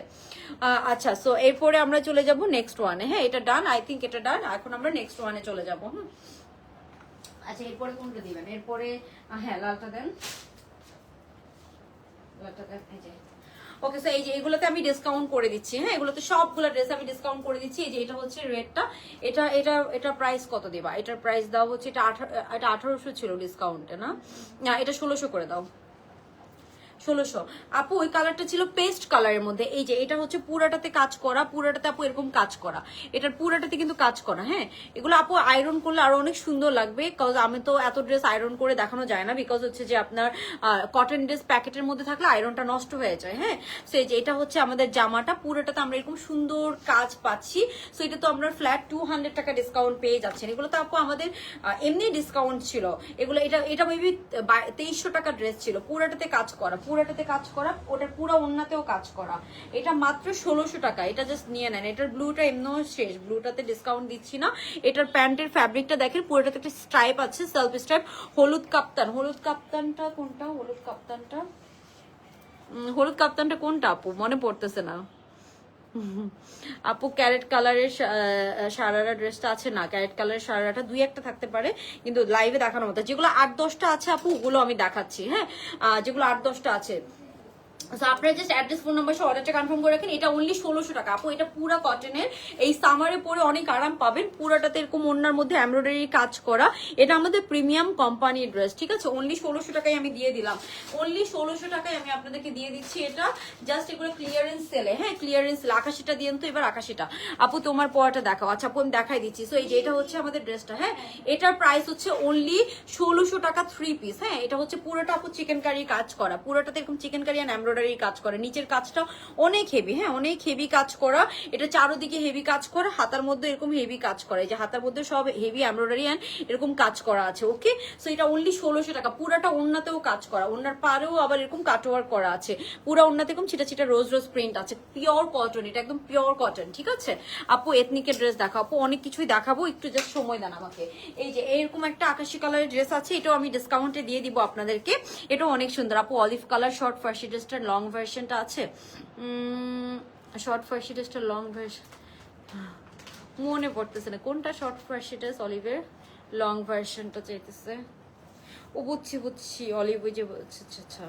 আচ্ছা, সো এরপরে আমরা চলে যাব নেক্সট ওয়ানে। হ্যাঁ, এটা ডান, আই থিঙ্ক এটা ডান। এখন আমরা নেক্সট ওয়ানে চলে যাব। আচ্ছা, এরপরে কোনটা দিবেন? এরপরে হ্যাঁ, লালটা দেন, লালটা দেন। এই যে ওকে, সো এই যে এগুলোতে আমি ডিসকাউন্ট করে দিচ্ছি। হ্যাঁ, এগুলোতে সবগুলো ড্রেস আমি ডিসকাউন্ট করে দিচ্ছি। এই যে এটা হচ্ছে রেডটা, এটা প্রাইস কত দেবা? এটার প্রাইস দাও হচ্ছে, এটা 1800 ছিল ডিসকাউন্টে, না? এটা 1600 করে দাও, 1600। আপু ওই কালারটা ছিল পেস্ট কালারের মধ্যে। এই যে এটা হচ্ছে পুরাটাতে কাজ করা, পুরাটাতে আপু এরকম কাজ করা, এটার পুরাটাতে কিন্তু কাজ করা। হ্যাঁ, এগুলো আপু আয়রন করলে আরো অনেক সুন্দর লাগবে, বিকজ আমি তো এত ড্রেস আয়রন করে দেখানো যায় না, বিকজ হচ্ছে যে আপনার কটন ড্রেস প্যাকেটের মধ্যে থাকলে আয়রনটা নষ্ট হয়ে যায়। হ্যাঁ, সো এই যে এটা হচ্ছে আমাদের জামাটা, পুরোটাতে আমরা এরকম সুন্দর কাজ পাচ্ছি। সো এটা তো আমরা ফ্ল্যাট 200 টাকা ডিসকাউন্ট পেয়ে যাচ্ছেন। এগুলো তো আপু আমাদের এমনি ডিসকাউন্ট ছিল এগুলো। এটা মেবি 2300 টাকা ড্রেস ছিল, পুরাটাতে কাজ করা, পুরাটাতে কাজ করা, ওটার পুরো ওন্নাতেও কাজ করা। এটা মাত্র 1600 টাকা। এটা জাস্ট নিয়ে নেন। এটার ব্লুটা এমনিও শেষ, ব্লুটাতে ডিসকাউন্ট দিচ্ছি না। এটার প্যান্টের ফ্যাব্রিকটা দেখেন, পুরোটাতে একটা স্ট্রাইপ আছে, সেলফ স্ট্রাইপ। হলুদ কাপ্তান, হলুদ কাপ্তানটা কোনটা? হলুদ কাপ্তানটা, হলুদ কাপ্তানটা কোনটা আপু? মনে পড়তেছে না আপু। ক্যারেট কালারের সারারা ড্রেসটা আছে না? ক্যারেট কালারের সারারাটা দুই একটা থাকতে পারে, কিন্তু লাইভে দেখানোর মতো। যেগুলো 8-10টা আছে আপু, ওগুলো আমি দেখাচ্ছি। হ্যাঁ, যেগুলো 8-10টা আছে, আপনারা জাস্ট অ্যাড্রেস, ফোন নাম্বার সহ অর্ডারটা কনফার্ম করে রাখেন। এটা অনলি 1600 টাকা আপু। এটা পুরা কটনের, এই সামারে পরে অনেক আরাম পাবেন। পুরাটাতে এরকম ওন্নার মধ্যে এমব্রয়ডারি কাজ করা। এটা আমাদের প্রিমিয়াম কোম্পানির ড্রেস, ঠিক আছে? অনলি 1600 টাকায় আমি দিয়ে দিলাম, অনলি 1600 টাকায় আমি আপনাদেরকে দিয়ে দিচ্ছি এটা। জাস্ট এগুলো ক্লিয়ারেন্স সেলে। হ্যাঁ, ক্লিয়ারেন্স সেলে। আকাশিটা দিয়ে তো এবার, আকাশিটা আপু তোমার পরাটা দেখাও। আচ্ছা আপু, আমি দেখাই দিচ্ছি। সো এই যে এটা হচ্ছে আমাদের ড্রেসটা। হ্যাঁ, এটার প্রাইস হচ্ছে অনলি 1600 টাকা 3 পিস। হ্যাঁ, এটা হচ্ছে পুরোটা আপু চিকেন কারি কাজ করা, পুরোটাতে এরকম চিকেন কারি এন্ড এমব্রয়ডারি কাজ করে। নিচের কাজটা অনেক হেভি। হ্যাঁ, অনেক হেভি কাজ করা। এটা চারোদিকে হেভি কাজ করা, হাতার মধ্যে এরকম হেভি কাজ করা। এই যে হাতার মধ্যে সব হেভি এমব্রয়ডারি এন্ড এরকম কাজ করা আছে। ওকে, সো এটা অনলি 1600 টাকা। পুরাটা ওন্নাতেও কাজ করা, ওন্নার পারেও আবার এরকম কাটওয়ার্ক করা আছে। পুরা ওন্নাতে এরকম ছিটা ছিটা রোজ রোজ প্রিন্ট আছে। পিওর কটন, এটা একদম পিওর কটন, ঠিক আছে? আপু এথনিকের ড্রেস দেখাও। আপু অনেক কিছুই দেখাবো, একটু জাস্ট সময় দেন আমাকে। এই যে এরকম একটা আকাশি কালারের ড্রেস আছে, এটাও আমি ডিসকাউন্টে দিয়ে দিব আপনাদেরকে। এটাও অনেক সুন্দর আপু। অলিভ কালার শর্ট ফার্সি ড্রেসটার লং ভার্সনটা আছে, শর্ট ফার্সি ড্রেসটার লং ভার্সন মনে পড়তেছে না কোনটা। শর্ট ফার্সি ড্রেস অলিভের লং ভার্সনটা চাইতেছে। ও বুঝছি বুঝছি, অলিভ, ওই যে আচ্ছা আচ্ছা,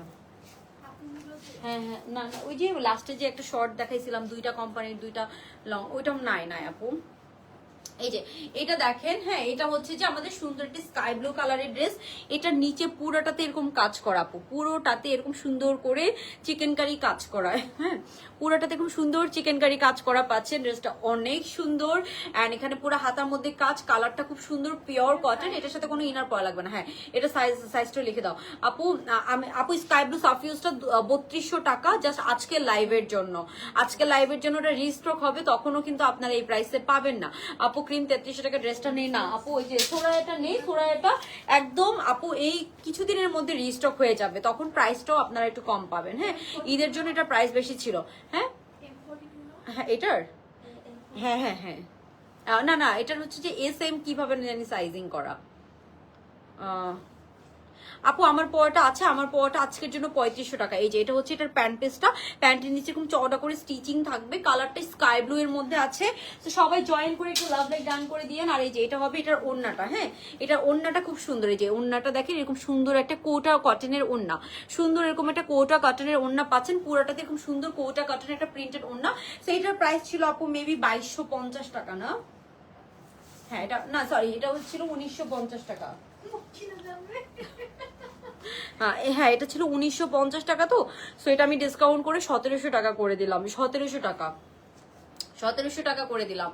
হ্যাঁ হ্যাঁ, না না, ওই যে লাস্টে যে একটা শর্ট দেখাইছিলাম, দুইটা কোম্পানির দুইটা লং, ওইটাও নাই নাই আপু। এই যে এটা দেখেন। হ্যাঁ, এটা হচ্ছে যে আমাদের সুন্দর একটি স্কাই ব্লু কালারের ড্রেস। এটা নিচে পুরোটাতে এরকম কাজ করা আপু, পুরোটাতে এরকম সুন্দর করে চিকেন কারি কাজ করা। হ্যাঁ, পুরোটাতে এরকম সুন্দর চিকেন কারি কাজ করা পাচ্ছেন। ড্রেসটা অনেক সুন্দর। অ্যান্ড এখানে পুরো হাতার মধ্যে কাজ, কালারটা খুব সুন্দর, পিওর কটন। এটার সাথে কোনো ইনার পরা লাগবে না। হ্যাঁ, এটা সাইজটা লিখে দাও আপু। আপু স্কাই ব্লু সাফিউজটা 3200 টাকা, জাস্ট আজকে লাইভের জন্য। আজকে লাইভের জন্য ওটা রিস্টক হবে, তখনও কিন্তু আপনারা এই প্রাইসে পাবেন না আপু। ক্রিম 3300 টাকা ড্রেসটা নেই না আপু। ওই যে সোরায়াটা নেই, সোরায়াটা একদম আপু এই কিছুদিনের মধ্যে রিস্টক হয়ে যাবে, তখন প্রাইসটাও আপনারা একটু কম পাবেন। হ্যাঁ, ঈদের জন্য এটা প্রাইস বেশি ছিল। হ্যাঁ হ্যাঁ, এটার হ্যাঁ হ্যাঁ হ্যাঁ, না না, এটার হচ্ছে যে SM কিভাবে জানি সাইজিং করা। আপু আমার পরাটা আছে, আমার পরাটা আজকের জন্য 3500 টাকা। এই যে এটা হচ্ছে এটার প্যান্ট পিসটা, প্যান্টের নিচে এরকম চওড়া করে স্টিচিং থাকবে, কালারটা স্কাই ব্লু এর মধ্যে আছে। তো সবাই জয়েন করে একটু লাভ লাইক ডান করে দিয়েন। আর এই যে এটা হবে এটার ওড়নাটা। হ্যাঁ, এটার ওড়নাটা খুব সুন্দর। এই যে ওড়নাটা দেখেন, এরকম সুন্দর একটা কোটা কটনের ওড়না, সুন্দর এরকম একটা কোটা কটনের ওড়না পাচ্ছেন। পুরোটাতে এরকম সুন্দর কোটা কটনের একটা প্রিন্টেড ওড়না। সেইটার প্রাইস ছিল আপু মেবি 2250 টাকা, না? হ্যাঁ, এটা না, সরি, এটা হচ্ছিল 1950 টাকা। হ্যাঁ, এটা ছিল 1950 টাকা। তো সো এটা আমি ডিসকাউন্ট করে 1700 টাকা করে দিলাম, 1700 টাকা, 1700 টাকা করে দিলাম।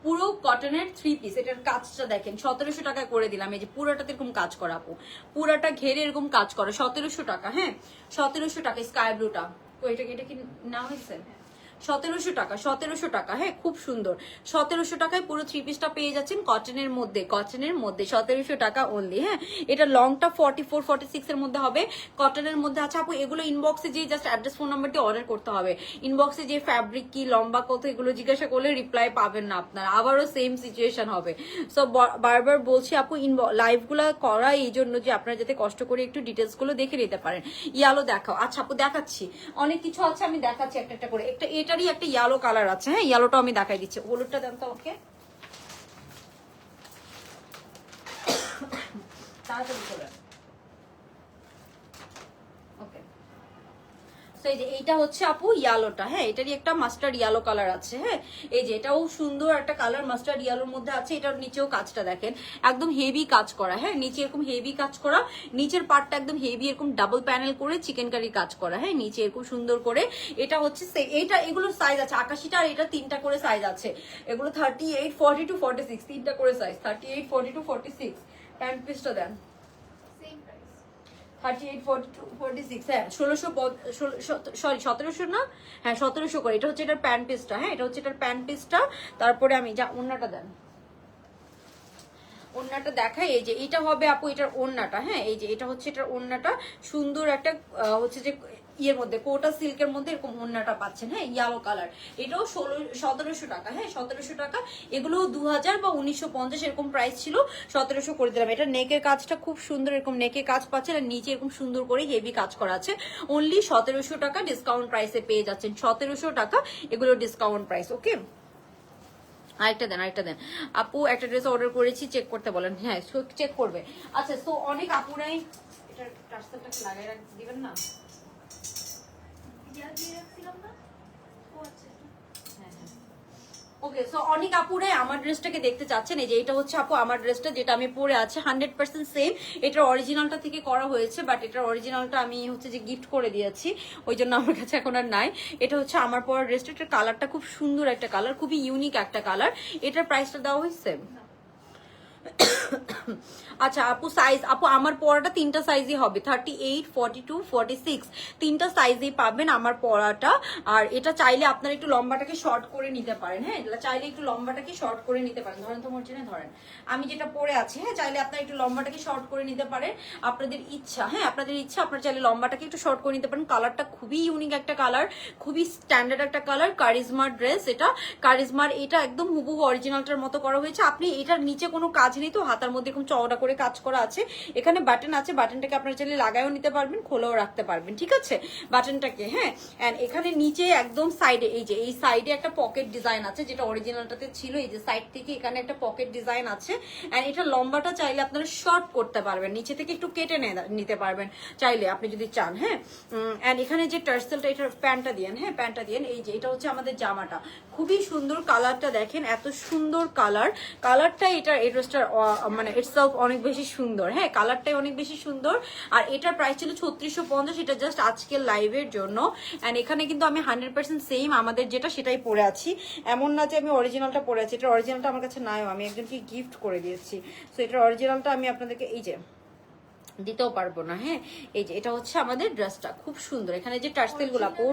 পুরো কটনের 3 পিস, এটার কাজটা দেখেন, 1700 টাকা করে দিলাম। এই যে পুরোটাতে এরকম কাজ করা আপু, পুরোটা ঘেরে এরকম কাজ করা, 1700 টাকা। হ্যাঁ, 1700 টাকা স্কাই ব্লুটা। তো এটা কি না হয়েছে? 1700 টাকা, 1700 টাকা। হ্যাঁ, খুব সুন্দর। 1700 টাকায় পুরো 3 পিসটা পেয়ে যাচ্ছেন কটনের মধ্যে, কটনের মধ্যে 1700 টাকা অনলি। হ্যাঁ, এটা লংটা 44 46 এর মধ্যে হবে, কটনের মধ্যে আছে আপু। এগুলো ইনবক্সে যে জাস্ট অ্যাড্রেস ফোন নাম্বার দিয়ে অর্ডার করতে হবে। ইনবক্সে যে ফ্যাব্রিক কি, লম্বা কত, এগুলো জিজ্ঞাসা করলে রিপ্লাই পাবেন না আপনারা, আবারও সেম সিচুয়েশন হবে। সো বারবার বলছি আপু, লাইভগুলো করা এই জন্য যে আপনারা যাতে কষ্ট করে একটু ডিটেলস গুলো দেখে নিতে পারেন। ইয়ালো দেখাও। আচ্ছা আপু দেখাচ্ছি, অনেক কিছু আছে, আমি দেখাচ্ছি একটা একটা করে। এটারই একটা ইয়ালো কালার আছে। হ্যাঁ, ইয়ালোটা আমি দেখাই দিচ্ছি। হলুদটা দেন তো ওকে, তাড়াতাড়ি করে। ওকে, এই যে এইটা হচ্ছে আপু ইয়ালোটা। হ্যাঁ, এটারই একটা মাস্টার্ড ইয়ালো কালার আছে। হ্যাঁ, এই যে এটাও সুন্দর একটা কালার, মাস্টার্ড ইয়ালোর মধ্যে আছে। এটার নিচেও কাজটা দেখেন, একদম হেভি কাজ করা। হ্যাঁ, নিচে এরকম হেভি কাজ করা, নিচের পার্টটা একদম হেভি এরকম ডাবল প্যানেল করে চিকেন কারি কাজ করা। হ্যাঁ, নিচে এরকম সুন্দর করে। এটা হচ্ছে এইটা, এগুলোর সাইজ আছে ৮৮টা, আর এটা 3টা করে সাইজ আছে। এগুলো 38 42 46, 3টা করে সাইজ, 38 42 46। প্যান্ট পিসটা দেন 38 42 46। হ্যাঁ, 1700 না, হ্যাঁ 1700 করে। এটা হচ্ছে এটার প্যান্ট পিসটা। হ্যাঁ, এটা হচ্ছে এটার প্যান্ট পিসটা। তারপরে আমি যা ওড়নাটা দেন, ওড়নাটা দেখাই। এই যে এটা হবে আপু এটার ওড়নাটা। হ্যাঁ, এই যে এটা হচ্ছে এটার ওড়নাটা, সুন্দর একটা হচ্ছে যে ইয়ের মধ্যে কোটা সিল্কের মধ্যে এরকম ওড়নাটা পাচ্ছেন। হ্যাঁ, ইয়েলো কালার। এটাও 1700 টাকা। হ্যাঁ, 1700 টাকা। এগুলো 2000 বা 1950 এরকম প্রাইস ছিল, 1700 করে দিলাম। এটা নেকের কাজটা খুব সুন্দর, এরকম নেকের কাজ পাচ্ছেন, আর নিচে এরকম সুন্দর করে হেভি কাজ করা আছে। অনলি 1700 টাকা ডিসকাউন্ট প্রাইসে পেয়ে যাচ্ছেন। 1700 টাকা এগুলো ডিসকাউন্ট প্রাইস। ওকে, আরেকটা দেন, আরেকটা দেন আপু। একটা ড্রেস অর্ডার করেছি, চেক করতে বলেন। হ্যাঁ, চেক করবে। আচ্ছা, তো অনেক আপুরাই এটা টার্সেলটা লাগাই দিবেন না? ওকে, সো অনেক আপুরাই আমার ড্রেসটাকে দেখতে চাচ্ছেন। এই যে এটা হচ্ছে আপু আমার ড্রেসটা, যেটা আমি পরে আছি 100% সেম। এটার অরিজিনালটা থেকে করা হয়েছে, বাট এটার অরিজিনালটা আমি হচ্ছে যে গিফট করে দিয়েছি, ওই জন্য আমার কাছে এখন আর নাই। এটা হচ্ছে আমার পরা ড্রেসটা। এটার কালারটা খুব সুন্দর একটা কালার, খুবই ইউনিক একটা কালার। এটার প্রাইসটা দেওয়া হয়েছে। আচ্ছা আপু, সাইজ আপু আমার পরাটা 3টা সাইজই হবে, 38 42 46, 3টা সাইজই পাবেন আমার পরাটা। আর এটা চাইলে আপনারা একটু লম্বাটাকে শর্ট করে নিতে পারেন। হ্যাঁ, চাইলে একটু লম্বাটাকে শর্ট করে নিতে পারেন। ধরেন তো মর্জিনে ধরেন, আমি যেটা পরে আছি। হ্যাঁ, চাইলে আপনারা একটু লম্বাটাকে শর্ট করে নিতে পারেন, আপনাদের ইচ্ছা। হ্যাঁ, আপনাদের ইচ্ছা, আপনারা চাইলে লম্বাটাকে একটু শর্ট করে নিতে পারেন। কালারটা খুবই ইউনিক একটা কালার, খুবই স্ট্যান্ডার্ড একটা কালার। কারিজমার ড্রেস এটা, কারিজমার। এটা একদম হুবহু অরিজিনালটার মতো করা হয়েছে। আপনি এটার নিচে কোনো কাজ নেই তো, হাতার মধ্যে এরকম চওড়া করে কাজ করা আছে। এখানে বাটন আছে, বাটনটাকে আপনারা চাইলে লাগায়ও নিতে পারবেন, খোলাও রাখতে পারবেন। ঠিক আছে, বাটনটাকে। হ্যাঁ, এন্ড এখানে নিচে একদম সাইডে, এই যে এই সাইডে একটা পকেট ডিজাইন আছে, যেটা অরিজিনালটাতে ছিল। এই যে সাইড থেকে এখানে একটা পকেট ডিজাইন আছে। এন্ড এটা লম্বাটা চাইলে আপনারা শর্ট করতে পারবেন, নিচে থেকে একটু কেটে নিতে পারবেন চাইলে, আপনি যদি চান। হ্যাঁ, এন্ড এখানে যে টার্সেলটা, এটার প্যান্টটা দিয়েন। হ্যাঁ, প্যান্টটা দিয়েন। এই যে এটা হচ্ছে আমাদের জামাটা, খুবই সুন্দর কালারটা দেখেন, এত সুন্দর কালার। কালারটা এটা এই ড্রেসটার মানে ইটসেলফ অনেক বেশি সুন্দর। হ্যাঁ, কালারটাই অনেক বেশি সুন্দর। আর এটার প্রাইস ছিল 3650, এটা জাস্ট আজকের লাইভের জন্য। এন্ড এখানে কিন্তু আমি 100% সেম আমাদের যেটা সেটাই পরে আছি, এমন না যে আমি অরিজিনালটা পরে আছি। এটার অরিজিনালটা আমার কাছে নাইও, আমি একজনকে গিফট করে দিয়েছি। সো এটার অরিজিনালটা আমি আপনাদেরকে এই যে দিতেও পারবো না। হ্যাঁ, এই যে এটা হচ্ছে আমাদের ড্রেসটা, খুব সুন্দর। এখানে যে টার্সেল গুলো আপু,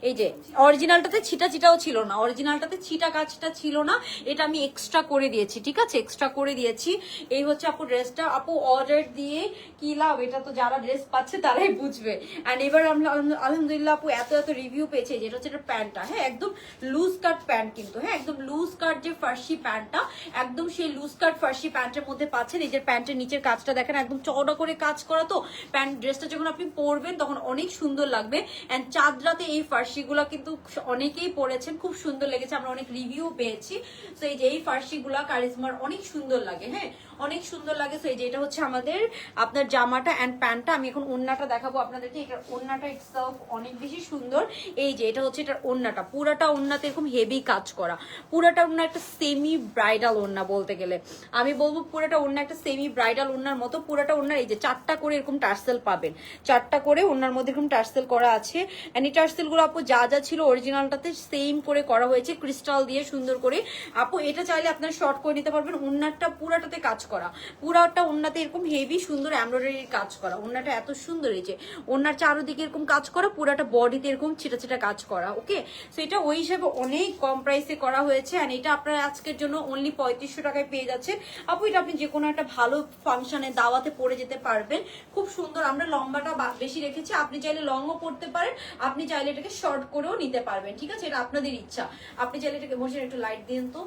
এই যে অরিজিনালটাতে ছিটা ছিটাও ছিল না, অরিজিনালটাতে ছিটা কাজটা ছিল না, এটা আমি এক্সট্রা করে দিয়েছি। ঠিক আছে, এক্সট্রা করে দিয়েছি। এই হচ্ছে আপু ড্রেসটা। আপু অর্ডার দিয়ে কি লাভ, এটা তো যারা ড্রেস পাচ্ছে তারাই বুঝবে। অ্যান্ড এবার আমরা আলহামদুলিল্লাহ আপু এত এত রিভিউ পেয়েছে। যেটা হচ্ছে এটা প্যান্টটা। হ্যাঁ, একদম লুজ কাট প্যান্ট কিন্তু। হ্যাঁ, একদম লুজ কাট যে ফার্সি প্যান্টটা, একদম সেই লুজ কাট ফার্সি প্যান্টের মধ্যে পাচ্ছেন। এই যে প্যান্টের নিচের কাজটা দেখেন, একদম চওড়া করে কাজ করা। তো প্যান্ট ড্রেসটা যখন আপনি পরবেন তখন অনেক সুন্দর লাগবে। এন্ড চাঁদ রাতে এই ফার্সিগুলা কিন্তু অনেকেই পরেছেন, খুব সুন্দর লেগেছে, আমরা অনেক রিভিউ পেয়েছি। তো এই যে এই ফার্সিগুলা কারিজমার অনেক সুন্দর লাগে। হ্যাঁ, অনেক সুন্দর লাগে। তো এই যে এটা হচ্ছে আমাদের আপনার জামাটা এন্ড প্যান্টটা। আমি এখন ওড়নাটা দেখাবো আপনাদেরকে। এটার ওড়নাটা ইটসেলফ অনেক বেশি সুন্দর। এই যে এটা হচ্ছে এটার ওড়নাটা, পুরাটা ওড়নাতে এরকম হেভি কাজ করা। পুরাটা ওড়না একটা সেমি ব্রাইডাল ওড়না বলতে গেলে, আমি বলবো পুরাটা ওড়না একটা সেমি ব্রাইডাল ওড়নার মতো। পুরাটা ওড়নার এই যে 4টা করে এরকম টার্সেল পাবেন, 4টা করে ওড়নার মধ্যে এরকম টার্সেল করা আছে। এন্ড এই টার্সেল গুলো আপু যা যা ছিল অরিজিনালটাতে সেম করে করা হয়েছে, ক্রিস্টাল দিয়ে সুন্দর করে। আপু এটা চাইলে আপনারা শর্ট করে নিতে পারবেন, ওড়নাটা পুরাটাতে কাজ করা, পুরাটা ওড়নাতে এরকম হেভি সুন্দর এমব্রয়ডারির কাজ করা, ওড়নাটা এত সুন্দর, এই যে ওড়নার চারোদিকে এরকম কাজ করা, পুরাটা বডিতে এরকম ছিটা ছিটা কাজ করা। ওকে, সো এটা ওই হিসাবে অনেক কম প্রাইসে করা হয়েছে, এন্ড এটা আপনারা আজকের জন্য অনলি 3500 টাকায় পেয়ে যাচ্ছেন আপু। এটা আপনি যে কোনো একটা ভালো ফাংশনে দাওয়াতে পরে যেতে পারবেন, খুব সুন্দর। আমরা লম্বাটা বেশি রেখেছি, আপনি চাইলে লংও পরতে পারেন, আপনি চাইলে এটাকে শর্ট করেও নিতে পারবেন, ঠিক আছে, এটা আপনাদের ইচ্ছা। আপনি চাইলে এটাকে বসে একটু লাইট দিন তো,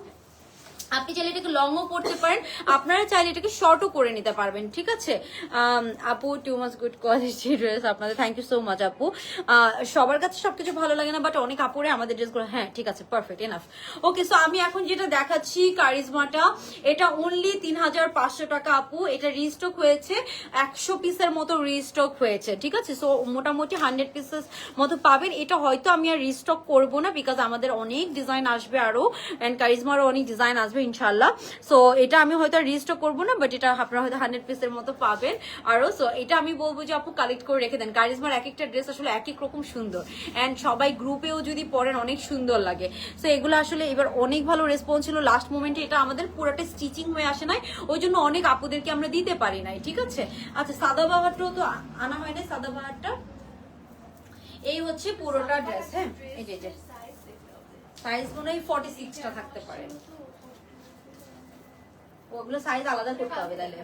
আপনি চাইলে এটাকে লংও পড়তে পারেন, আপনারা চাইলে এটাকে শর্টও করে নিতে পারবেন, ঠিক আছে। আপু too much good quality dress, আপনাদের থ্যাংক ইউ সো মাচ আপু। সবার কাছে সবকিছু ভালো লাগে না, বাট অনেক আপুরে আমাদের ড্রেসগুলো, হ্যাঁ ঠিক আছে, পারফেক্ট এনাফ। ওকে, সো আমি এখন যেটা দেখাচ্ছি কারিজমাটা, এটা অনলি 3500 টাকা আপু। এটা রিস্টক হয়েছে, 100 পিসের মতো রিস্টক হয়েছে, ঠিক আছে। সো মোটামুটি 100 পিসেস মতো পাবেন। এটা হয়তো আমি আর রিস্টক করবো না, বিকজ আমাদের অনেক ডিজাইন আসবে আরো, এন্ড কারিজমারও অনেক ডিজাইন আসবে ইনশাল্লাহ। সো এটা আমি হয়তো রিস্টক করবো না, বাট এটা আপনারা হয়তো 100 পিসের মতো পাবেন আরো। সো এটা আমি বলবো যে আপু কালেক্ট করে রেখে দেন, কারিজমার এক একটা ড্রেস আসলে এক এক রকম সুন্দর, এন্ড সবাই গ্রুপেও যদি পরেন অনেক সুন্দর লাগে। সো এগুলো আসলে এবার অনেক ভালো রেসপন্স ছিল লাস্ট মোমেন্টে, এটা আমাদের পুরোটা স্টিচিং হয়ে আসে নাই, ওই জন্য অনেক আপুদেরকে আমরা দিতে পারি নাই, ঠিক আছে। আচ্ছা, সাদাবাহারটাও তো আনা হয় না, সাদাবাহারটা এই হচ্ছে পুরোটা ড্রেস। হ্যাঁ, এই যে সাইজ মনে হয় 46টা থাকতে পারে, ওগুলো সাইজ আলাদা করতে হবে তাহলে।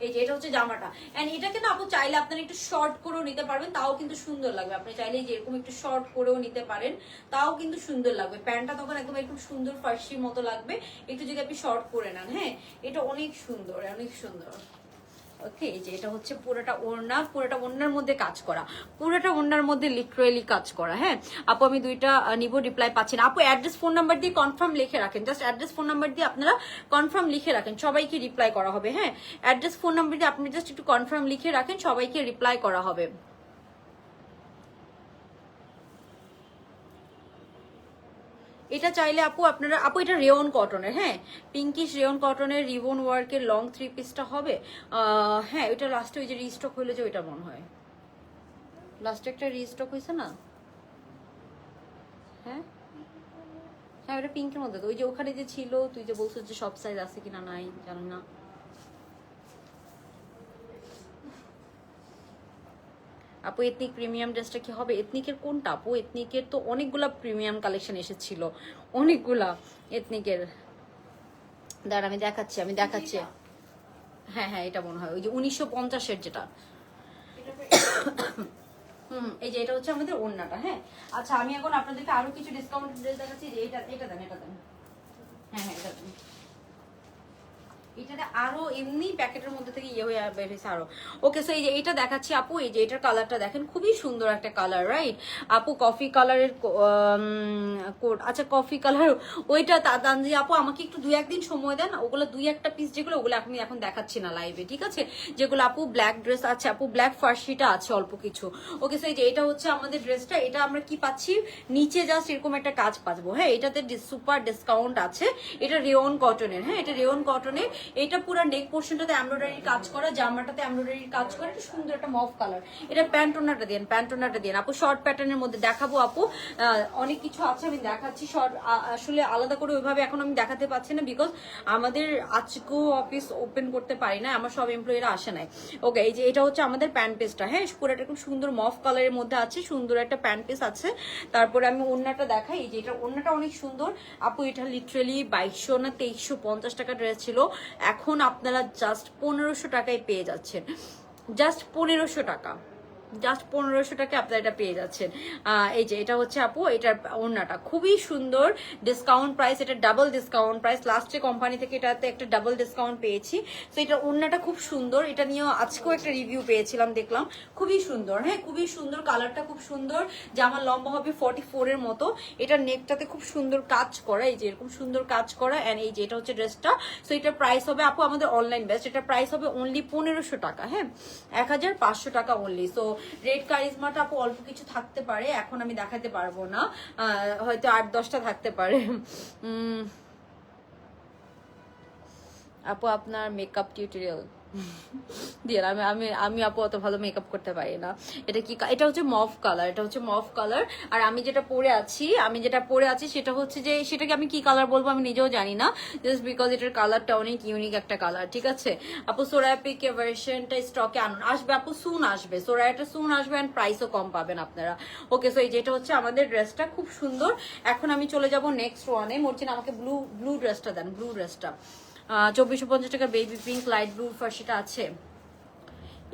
এই যে এটা হচ্ছে জামাটা, এন্ড এটাকে না আপু চাইলে আপনারা একটু শর্ট করেও নিতে পারবেন, তাও কিন্তু সুন্দর লাগবে। আপনি চাইলে যে এরকম একটু শর্ট করেও নিতে পারেন, তাও কিন্তু সুন্দর লাগবে। প্যান্টটা তখন একদম একটু সুন্দর ফার্সির মতো লাগবে, একটু যদি আপনি শর্ট করে নেন। হ্যাঁ, এটা অনেক সুন্দর, অনেক সুন্দর। ওকে, এই যে এটা হচ্ছে পুরোটা ওড়না, পুরোটা ওড়নার মধ্যে কাজ করা, পুরোটা ওড়নার মধ্যে লিটারেলি কাজ করা। হ্যাঁ আপু, আমি দুইটা নিব, রিপ্লাই পাচ্ছি না আপু। অ্যাড্রেস ফোন নাম্বার দিয়ে কনফার্ম লিখে রাখেন, জাস্ট অ্যাড্রেস ফোন নাম্বার দিয়ে আপনারা কনফার্ম লিখে রাখেন, সবাইকে রিপ্লাই করা হবে। হ্যাঁ, অ্যাড্রেস ফোন নাম্বার দিয়ে আপনি জাস্ট একটু কনফার্ম লিখে রাখেন, সবাইকে রিপ্লাই করা হবে। এটা চাইলে আপু আপনারা, আপু এটা রেয়ন কটনের, হ্যাঁ পিঙ্কিশ রেয়ন কটনের রিবন ওয়ার্কের লং 3 পিসটা হবে। হ্যাঁ, ওইটা লাস্টে ওই যে রিস্টক হইলে যে ওইটা মনে হয় লাস্টে একটা রিস্টক হয়েছে না। হ্যাঁ হ্যাঁ, ওটা পিঙ্কের মধ্যে, ওই যে ওখানে যে ছিল, তুই যে বলছিস যে সব সাইজ আছে কিনা নাই জানি না। আপু এথনিক প্রিমিয়াম ড্রেসটা কি হবে? এথনিকের কোনটা আপু? এথনিকের তো অনেকগুলা প্রিমিয়াম কালেকশন এসেছিল, অনেকগুলা এথনিকের। দাঁড়া আমি দেখাচ্ছি। হ্যাঁ হ্যাঁ, এটা মনে হয় ওই যে 1950-এর যেটা। এই যে এটা হচ্ছে আমাদের ওড়নাটা। হ্যাঁ, আচ্ছা আমি এখন আপনাদেরকে আরো কিছু ডিসকাউন্ট ড্রেস দেখাচ্ছি। যে এটা দেন। হ্যাঁ হ্যাঁ, এটা দেন। এটাতে আরো এমনি প্যাকেটের মধ্যে থেকে ইয়ে হয়ে বের হয়েছে আরো। ওকে, সো এই যে এটা দেখাচ্ছি আপু, এই যে এটার কালারটা দেখেন, খুবই সুন্দর একটা কালার, রাইট আপু? কফি কালারের কোড, আচ্ছা কফি কালার ওইটা। তানজি আপু আমাকে একটু 2-1 দিন সময় দেন, ওগুলো 2-1টা পিস যেগুলো, ওগুলো আমি এখন দেখাচ্ছি না লাইভে, ঠিক আছে। যেগুলো আপু ব্ল্যাক ড্রেস আছে আপু, ব্ল্যাক ফার্সিটা আছে অল্প কিছু। ওকে, সো এই যে এটা হচ্ছে আমাদের ড্রেসটা, এটা আমরা কি পাচ্ছি, নিচে জাস্ট এরকম একটা কাজ পাবো। হ্যাঁ, এটাতে সুপার ডিসকাউন্ট আছে। এটা রেয়ন কটনের, হ্যাঁ এটা রেয়ন কটনের। এটা পুরো নেক পোর্শনটাতে এমব্রয়ডারির কাজ করা, জামাটাতে এমব্রয়ডারির কাজ করা, এটা সুন্দর একটা মফ কালার। এটা প্যান্টোনাটা দেন আপু, শর্ট প্যাটার্নের মধ্যে দেখাবো আপু। অনেক কিছু আছে, আমি দেখাচ্ছি শর্ট। আসলে আলাদা করে ওইভাবে এখন আমি দেখাতে পাচ্ছি না, বিকজ আমাদের আজকেও অফিস ওপেন করতে পারি না, আমার সব এমপ্লয়িরা আসে নাই। ওকে, এই যে এটা হচ্ছে আমাদের প্যান্ট পিসটা। হ্যাঁ, পুরোটা খুব সুন্দর মফ কালারের মধ্যে আছে, সুন্দর একটা প্যান্ট পিস আছে। তারপরে আমি ওড়নাটা দেখাই, এই যে এটা ওড়নাটা অনেক সুন্দর আপু। এটা লিটারালি 2200 না 2350 টাকা ড্রেস ছিল, এখন আপনারা জাস্ট 1500 টাকায় পেয়ে যাচ্ছেন, জাস্ট 1500 টাকা, জাস্ট 1500 টাকা আপনারা এটা পেয়ে যাচ্ছেন। এই যে এটা হচ্ছে আপু, এটার ওড়নাটা খুবই সুন্দর, ডিসকাউন্ট প্রাইস, এটা ডাবল ডিসকাউন্ট প্রাইস। লাস্টে কোম্পানি থেকে এটাতে একটা ডাবল ডিসকাউন্ট পেয়েছি। তো এটা ওড়নাটা খুব সুন্দর, এটা নিয়েও আজকেও একটা রিভিউ পেয়েছিলাম, দেখলাম খুবই সুন্দর। হ্যাঁ, খুবই সুন্দর, কালারটা খুব সুন্দর। জামার লম্বা হবে 44-এর মতো। এটা নেকটাতে খুব সুন্দর কাজ করা, এই যে এরকম সুন্দর কাজ করা। এন্ড এই যে এটা হচ্ছে ড্রেসটা। সো এটার প্রাইস হবে আপু, আমাদের অনলাইন বেস্ট, এটার প্রাইস হবে অনলি 1500 টাকা। হ্যাঁ, 1500 টাকা অনলি। সো রেড কারিজমাটা আপু অল্প কিছু থাকতে পারে, এখন আমি দেখাতে পারবো না, হয়তো 8-10টা থাকতে পারে। আপু আপনার মেকআপ টিউটোরিয়াল দিয়ে আমি আমি আমি আপু অত ভালো মেকআপ করতে পারি না। এটা কি, এটা হচ্ছে মফ কালার, এটা হচ্ছে মফ কালার। আর আমি যেটা পরে আছি সেটা হচ্ছে যে, সেটাকে আমি কি কালার বলবো আমি নিজেও জানি না, জাস্ট বিকজ এটার কালারটা অনেক ইউনিক একটা কালার, ঠিক আছে আপু। সোরায়া পিক ভার্সনটা স্টকে আনুন, আসবে আপু, সুন আসবে, সোরায়াটা সুন আসবে, এন্ড প্রাইসও কম পাবেন আপনারা। ওকে, সো এই যেটা হচ্ছে আমাদের ড্রেসটা, খুব সুন্দর। এখন আমি চলে যাব নেক্সট ওয়ানে। মর্জিন আমাকে ব্লু ড্রেসটা দেন, ব্লু ড্রেসটা 2450 টাকা, বেবি পিঙ্ক লাইট ব্লু ফার্সিটা আছে।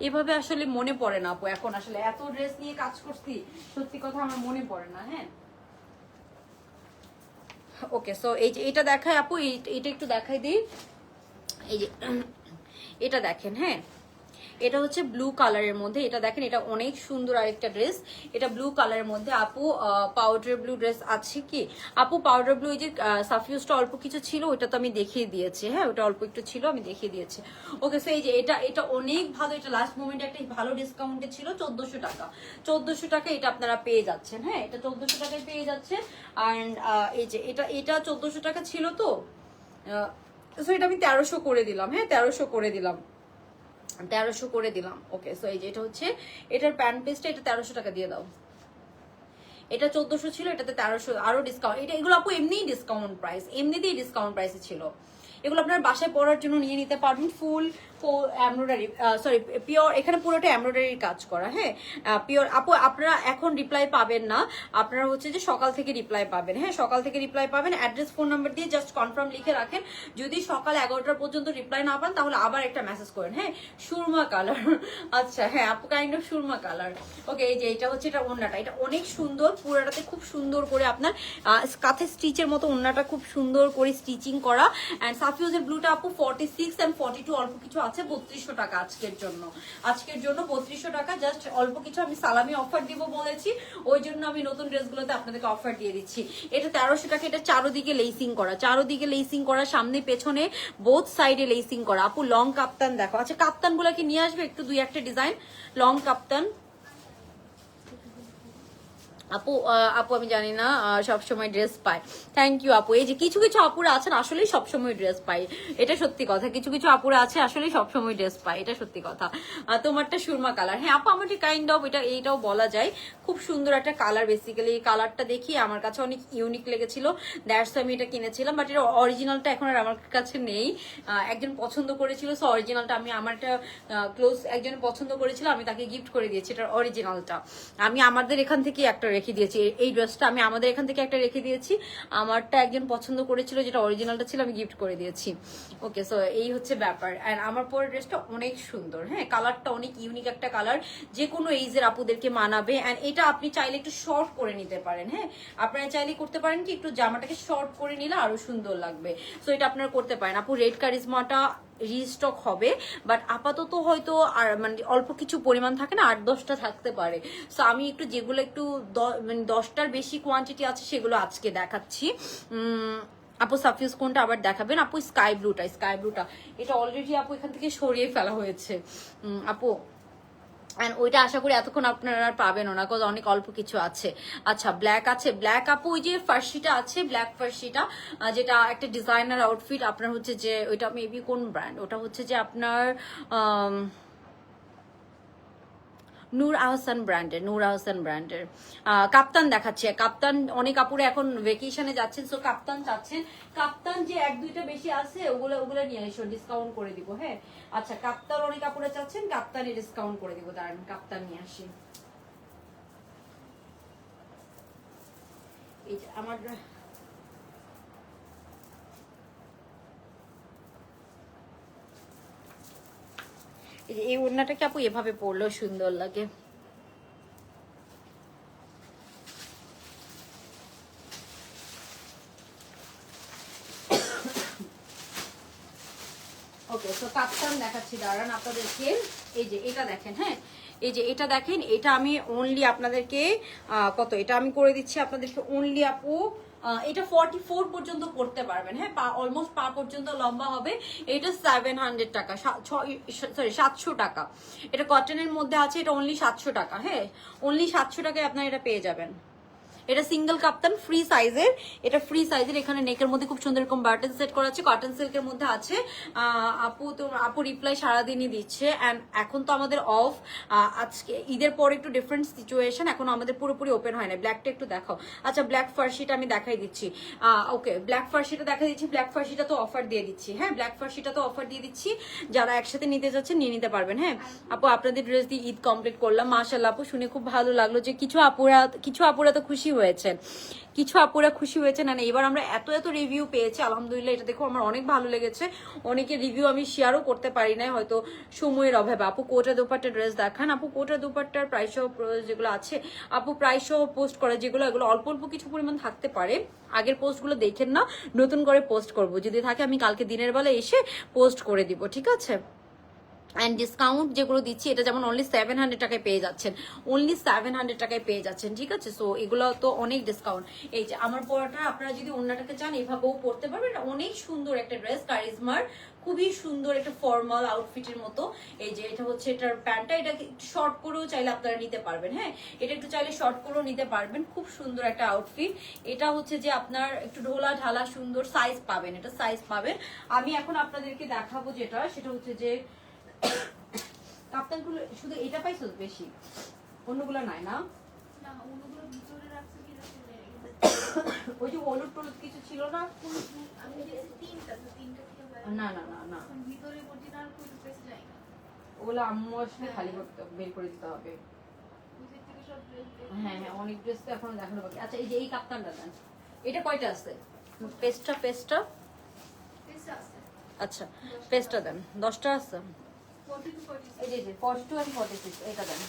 এভাবে আসলে মনে পড়ে না আপু, এখন আসলে এত ড্রেস নিয়ে কাজ করছি, সত্যি কথা আমার মনে পড়ে না। হ্যাঁ, ওকে, সো এই যে এটা দেখায় আপু, এটা একটু দেখাই দিই। এই যে এটা দেখেন, হ্যাঁ এটা হচ্ছে ব্লু কালারের মধ্যে, এটা দেখেন, এটা অনেক সুন্দর আরেকটা ড্রেস। এটা ব্লু কালারের মধ্যে আপু, পাউডার ব্লু ড্রেস আছে কি আপু? পাউডার ব্লু, এই যে সাফিউজটা অল্প কিছু ছিল, ওটা তো আমি দেখিয়ে দিয়েছি। হ্যাঁ, ওটা অল্প একটু ছিল, আমি দেখিয়ে দিয়েছি। ওকে, সো এই যে এটা অনেক ভালো, এটা লাস্ট মোমেন্টে একটা ভালো ডিসকাউন্টে ছিল, 1400 টাকা। 1400 টাকা এটা আপনারা পেয়ে যাচ্ছেন। হ্যাঁ, এটা 1400 টাকায় পেয়ে যাচ্ছেন। অ্যান্ড এই যে এটা 1400 টাকা ছিল, তো সো এটা আমি 1300 করে দিলাম। হ্যাঁ, 1300 করে দিলাম, 1300 করে দিলাম। ওকে, সো এই যে এটা হচ্ছে এটার প্যান্ট পিসটা, এটা 1300 টাকা দিয়ে দাও। এটা 1400 ছিল, এটাতে 1300 আরো ডিসকাউন্ট। এগুলো আপু এমনিই ডিসকাউন্ট প্রাইস, এমনিতেই ডিসকাউন্ট প্রাইসে ছিল। এগুলো আপনার বাসায় পরার জন্য নিয়ে নিতে পারবেন। ফুল এমব্রয়ডারি, সরি পিওর, এখানে পুরোটা এমব্রয়ডারির কাজ করা। হ্যাঁ, পিওর আপু। আপনারা এখন রিপ্লাই পাবেন না, আপনারা হচ্ছে যে সকাল থেকে রিপ্লাই পাবেন। হ্যাঁ, সকাল থেকে রিপ্লাই পাবেন। অ্যাড্রেস, ফোন নাম্বার দিয়ে জাস্ট কনফার্ম লিখে রাখেন। যদি সকাল 11টা পর্যন্ত রিপ্লাই না পান, তাহলে আবার একটা মেসেজ করেন। হ্যাঁ, সুরমা কালার, আচ্ছা হ্যাঁ আপু, কাইন্ড অফ সুরমা কালার। ওকে, এই যে এটা হচ্ছে, এটা ওড়নাটা, এটা অনেক সুন্দর, পুরোটাতে খুব সুন্দর করে আপনার কাঁথে স্টিচের মতো ওড়নাটা খুব সুন্দর করে স্টিচিং করা। অ্যান্ড সাফিউজের ব্লুটা আপু 46 এন্ড 42 অল্প কিছু আছে, 3200 টাকা আজকের জন্য। 3200 টাকা, জাস্ট অল্প কিছু। আমি সালামি অফার দিব বলেছি, ওই জন্য আমি নতুন ড্রেসগুলোতে আপনাদেরকে অফার দিয়ে দিচ্ছি। এটা 1300 টাকা, এটা চারোদিকে লেসিং করা, চারোদিকে লেসিং করা, সামনে পেছনে বোথ সাইডে লেসিং করা। আপু লং কাপ্তান দেখো, আচ্ছা কাপ্তান গুলাকে নিয়ে আসবে একটু, দুই একটা ডিজাইন লং কাপ্তান। আপু আপু আমি জানি না সবসময় ড্রেস পাই, থ্যাংক ইউ আপু। এই যে কিছু কিছু আপুরা আছেন আসলেই সবসময় ড্রেস পাই, এটা সত্যি কথা। কিছু কিছু আপুরা আছে আসলেই সবসময় ড্রেস পাই, এটা সত্যি কথা। তোমারটা সুরমা কালার, হ্যাঁ আপু আমার কাইন্ড অফ এইটাও বলা যায়, খুব সুন্দর একটা কালার। বেসিক্যালি এই কালারটা দেখি আমার কাছে অনেক ইউনিক লেগেছিল, দ্যাটস আমি এটা কিনেছিলাম। বাট এটা অরিজিনালটা এখন আর আমার কাছে নেই, একজন পছন্দ করেছিল, সো অরিজিনালটা আমি, আমার একটা ক্লোজ একজন পছন্দ করেছিল, আমি তাকে গিফট করে দিয়েছি এটার অরিজিনালটা। আমি আমাদের এখান থেকে একটা রেখে দিয়েছি, এই ড্রেসটা আমি আমাদের এখান থেকে একটা রেখে দিয়েছি, আমারটা একজন পছন্দ করেছিল, যেটা অরিজিনালটা ছিল, আমি গিফট করে দিয়েছি। ওকে, সো এই হচ্ছে ব্যাপার। অ্যান্ড আমার পরের ড্রেসটা অনেক সুন্দর। হ্যাঁ, কালারটা অনেক ইউনিক একটা কালার, যে কোনো এইজের আপুদেরকে মানাবে। অ্যান্ড এটা আপনি চাইলে একটু শর্ট করে নিতে পারেন। হ্যাঁ, আপনারা চাইলে করতে পারেন কি, একটু জামাটাকে শর্ট করে নিলে আরো সুন্দর লাগবে, সো এটা আপনারা করতে পারেন। আপু রেড কারিজমাটা রিস্টক হবে, বাট আপাতত হয়তো আর মানে অল্প কিছু পরিমাণ থাকে না, 8-10টা থাকতে পারে। সো আমি একটু যেগুলো একটু মানে 10টার বেশি কোয়ান্টিটি আছে সেগুলো আজকে দেখাচ্ছি। আপু সাফিউজ কোনটা আবার দেখাবেন? আপু স্কাই ব্লুটা, এটা অলরেডি আপু এখান থেকে সরিয়ে ফেলা হয়েছে আপু। অ্যান্ড ওইটা আশা করি এতক্ষণ আপনারা আর পাবেনও না, কজ অনেক অল্প কিছু আছে। আচ্ছা ব্ল্যাক আছে, ব্ল্যাক আপু ওই যে ফার্সিটা আছে, ব্ল্যাক ফার্সিটা, যেটা একটা ডিজাইনার আউটফিট আপনার হচ্ছে যে, ওইটা মেবি কোন ব্র্যান্ড, ওটা হচ্ছে যে আপনার নূর আহসান ব্র্যান্ডের কাপ্তান দেখাচ্ছে। কাপ্তান অনেক কাপড়ে এখন ভেকেশনে যাচ্ছেন, সো কাপ্তান চাচ্ছেন, কাপ্তান যে 1-2টা বেশি আছে ওগুলো নিয়ে এসো, ডিসকাউন্ট করে দিব। হ্যাঁ, আচ্ছা কাপ্তান অনেক কাপড়ে চাচ্ছেন, কাপ্তানে ডিসকাউন্ট করে দিব, দাঁড়ান কাপ্তান নিয়ে আসি। এই যে আমার এই ওড়নাটাকে আপু এভাবে পরলেও সুন্দর লাগে। ওকে, তো কাপ্তান দেখাচ্ছি, দাঁড়ান আপনাদেরকে। এই যে এটা দেখেন, হ্যাঁ এই যে এটা দেখেন, এটা আমি অনলি আপনাদেরকে কত, এটা আমি করে দিচ্ছি আপনাদেরকে অনলি আপু, এটা 44 পর্যন্ত পড়তে পারবেন। হ্যাঁ, পা অলমোস্ট পা পর্যন্ত লম্বা হবে। এটা 700 টাকা, সরি 700 টাকা। এটা কটনের মধ্যে আছে, এটা অনলি 700 টাকা। হ্যাঁ, অনলি 700 টাকায় আপনারা এটা পেয়ে যাবেন। এটা সিঙ্গেল কাপ্তান ফ্রি সাইজের, এটা ফ্রি সাইজের। এখানে নেকের মধ্যে খুব সুন্দর এরকম বাটন সেট করা আছে, কটন সিল্কের মধ্যে আছে। আপু রিপ্লাই সারাদিনই দিচ্ছে। অ্যান্ড এখন তো আমাদের অফ, আজকে ঈদের পরে একটু ডিফারেন্ট সিচুয়েশন, এখন আমাদের পুরোপুরি ওপেন হয় না। ব্ল্যাকটা একটু দেখাও। আচ্ছা ব্ল্যাক ফার্সিটা আমি দেখাই দিচ্ছি। ওকে ব্ল্যাক ফার্সিটা দেখাই দিচ্ছি। ব্ল্যাক ফার্সিটা তো অফার দিয়ে দিচ্ছি, হ্যাঁ ব্ল্যাক ফার্সিটা তো অফার দিয়ে দিচ্ছি। যারা একসাথে নিতে যাচ্ছেন নিয়ে নিতে পারবেন। হ্যাঁ আপু আপনাদের ড্রেস দিয়ে ঈদ কমপ্লিট করলাম, মাশাআল্লাহ আপু, শুনে খুব ভালো লাগলো যে কিছু আপুরা তো খুশি হয়েছেন, কিছু আপুরা খুশি হয়েছে না। এবার আমরা এত এত রিভিউ পেয়েছি আলহামদুলিল্লাহ, এটা দেখো আমার অনেক ভালো লেগেছে। অনেকের রিভিউ আমি শেয়ারও করতে পারি নাই হয়তো সময়ের অভাবে। আপু কোটা দোপাট্টা ড্রেস দেখান। আপু কোটা দোপাট্টার প্রাইস সহ যেগুলো আছে আপু, প্রাইস সহ পোস্ট করা যেগুলো, এগুলো অল্প অল্প কিছু পরিমাণ থাকতে পারে। আগের পোস্টগুলো দেখেন না, নতুন করে পোস্ট করব, যদি থাকে আমি কালকে দিনের বেলা এসে পোস্ট করে দিব, ঠিক আছে। অ্যান্ড ডিসকাউন্ট যেগুলো দিচ্ছি, এটা যেমন অনলি 700 টাকায় পেয়ে যাচ্ছেন, অনলি 700 টাকায় পেয়ে যাচ্ছেন, ঠিক আছে। সো এগুলো তো অনেক ডিসকাউন্ট। এই যে আমার পরাটা আপনারা যদি অন্যটাকে চান এভাবেও পরতে পারবেন। এটা অনেক সুন্দর একটা ড্রেস, কারিজমার খুবই সুন্দর একটা ফর্মাল আউটফিটের মতো। এই যে এটা হচ্ছে এটার প্যান্টটা, এটা শর্ট করেও চাইলে আপনারা নিতে পারবেন। হ্যাঁ এটা একটু চাইলে শর্ট করেও নিতে পারবেন, খুব সুন্দর একটা আউটফিট। এটা হচ্ছে যে আপনার একটু ঢোলা ঢালা সুন্দর সাইজ পাবেন, এটা সাইজ পাবেন। আমি এখন আপনাদেরকে দেখাবো যেটা, সেটা হচ্ছে যে কাপ্তানগুলো শুধু এটা পাইছো বেশি, অন্যগুলো নাই না? ওই যে হলুদ টলুদ কিছু ছিল না? না না না না, ওগুলো আম্মু আসলে খালি করতে বের করে দিতে হবে। হ্যাঁ হ্যাঁ অনেক ড্রেস তো এখনো দেখানো বাকি। আচ্ছা এই যে এই কাপ্তানটা দেন, এটা কয়টা আছে? পেস্টটা আচ্ছা পেস্টটা দেন, 10টা আছে। এই যে 42 আর 46 এটা দেন।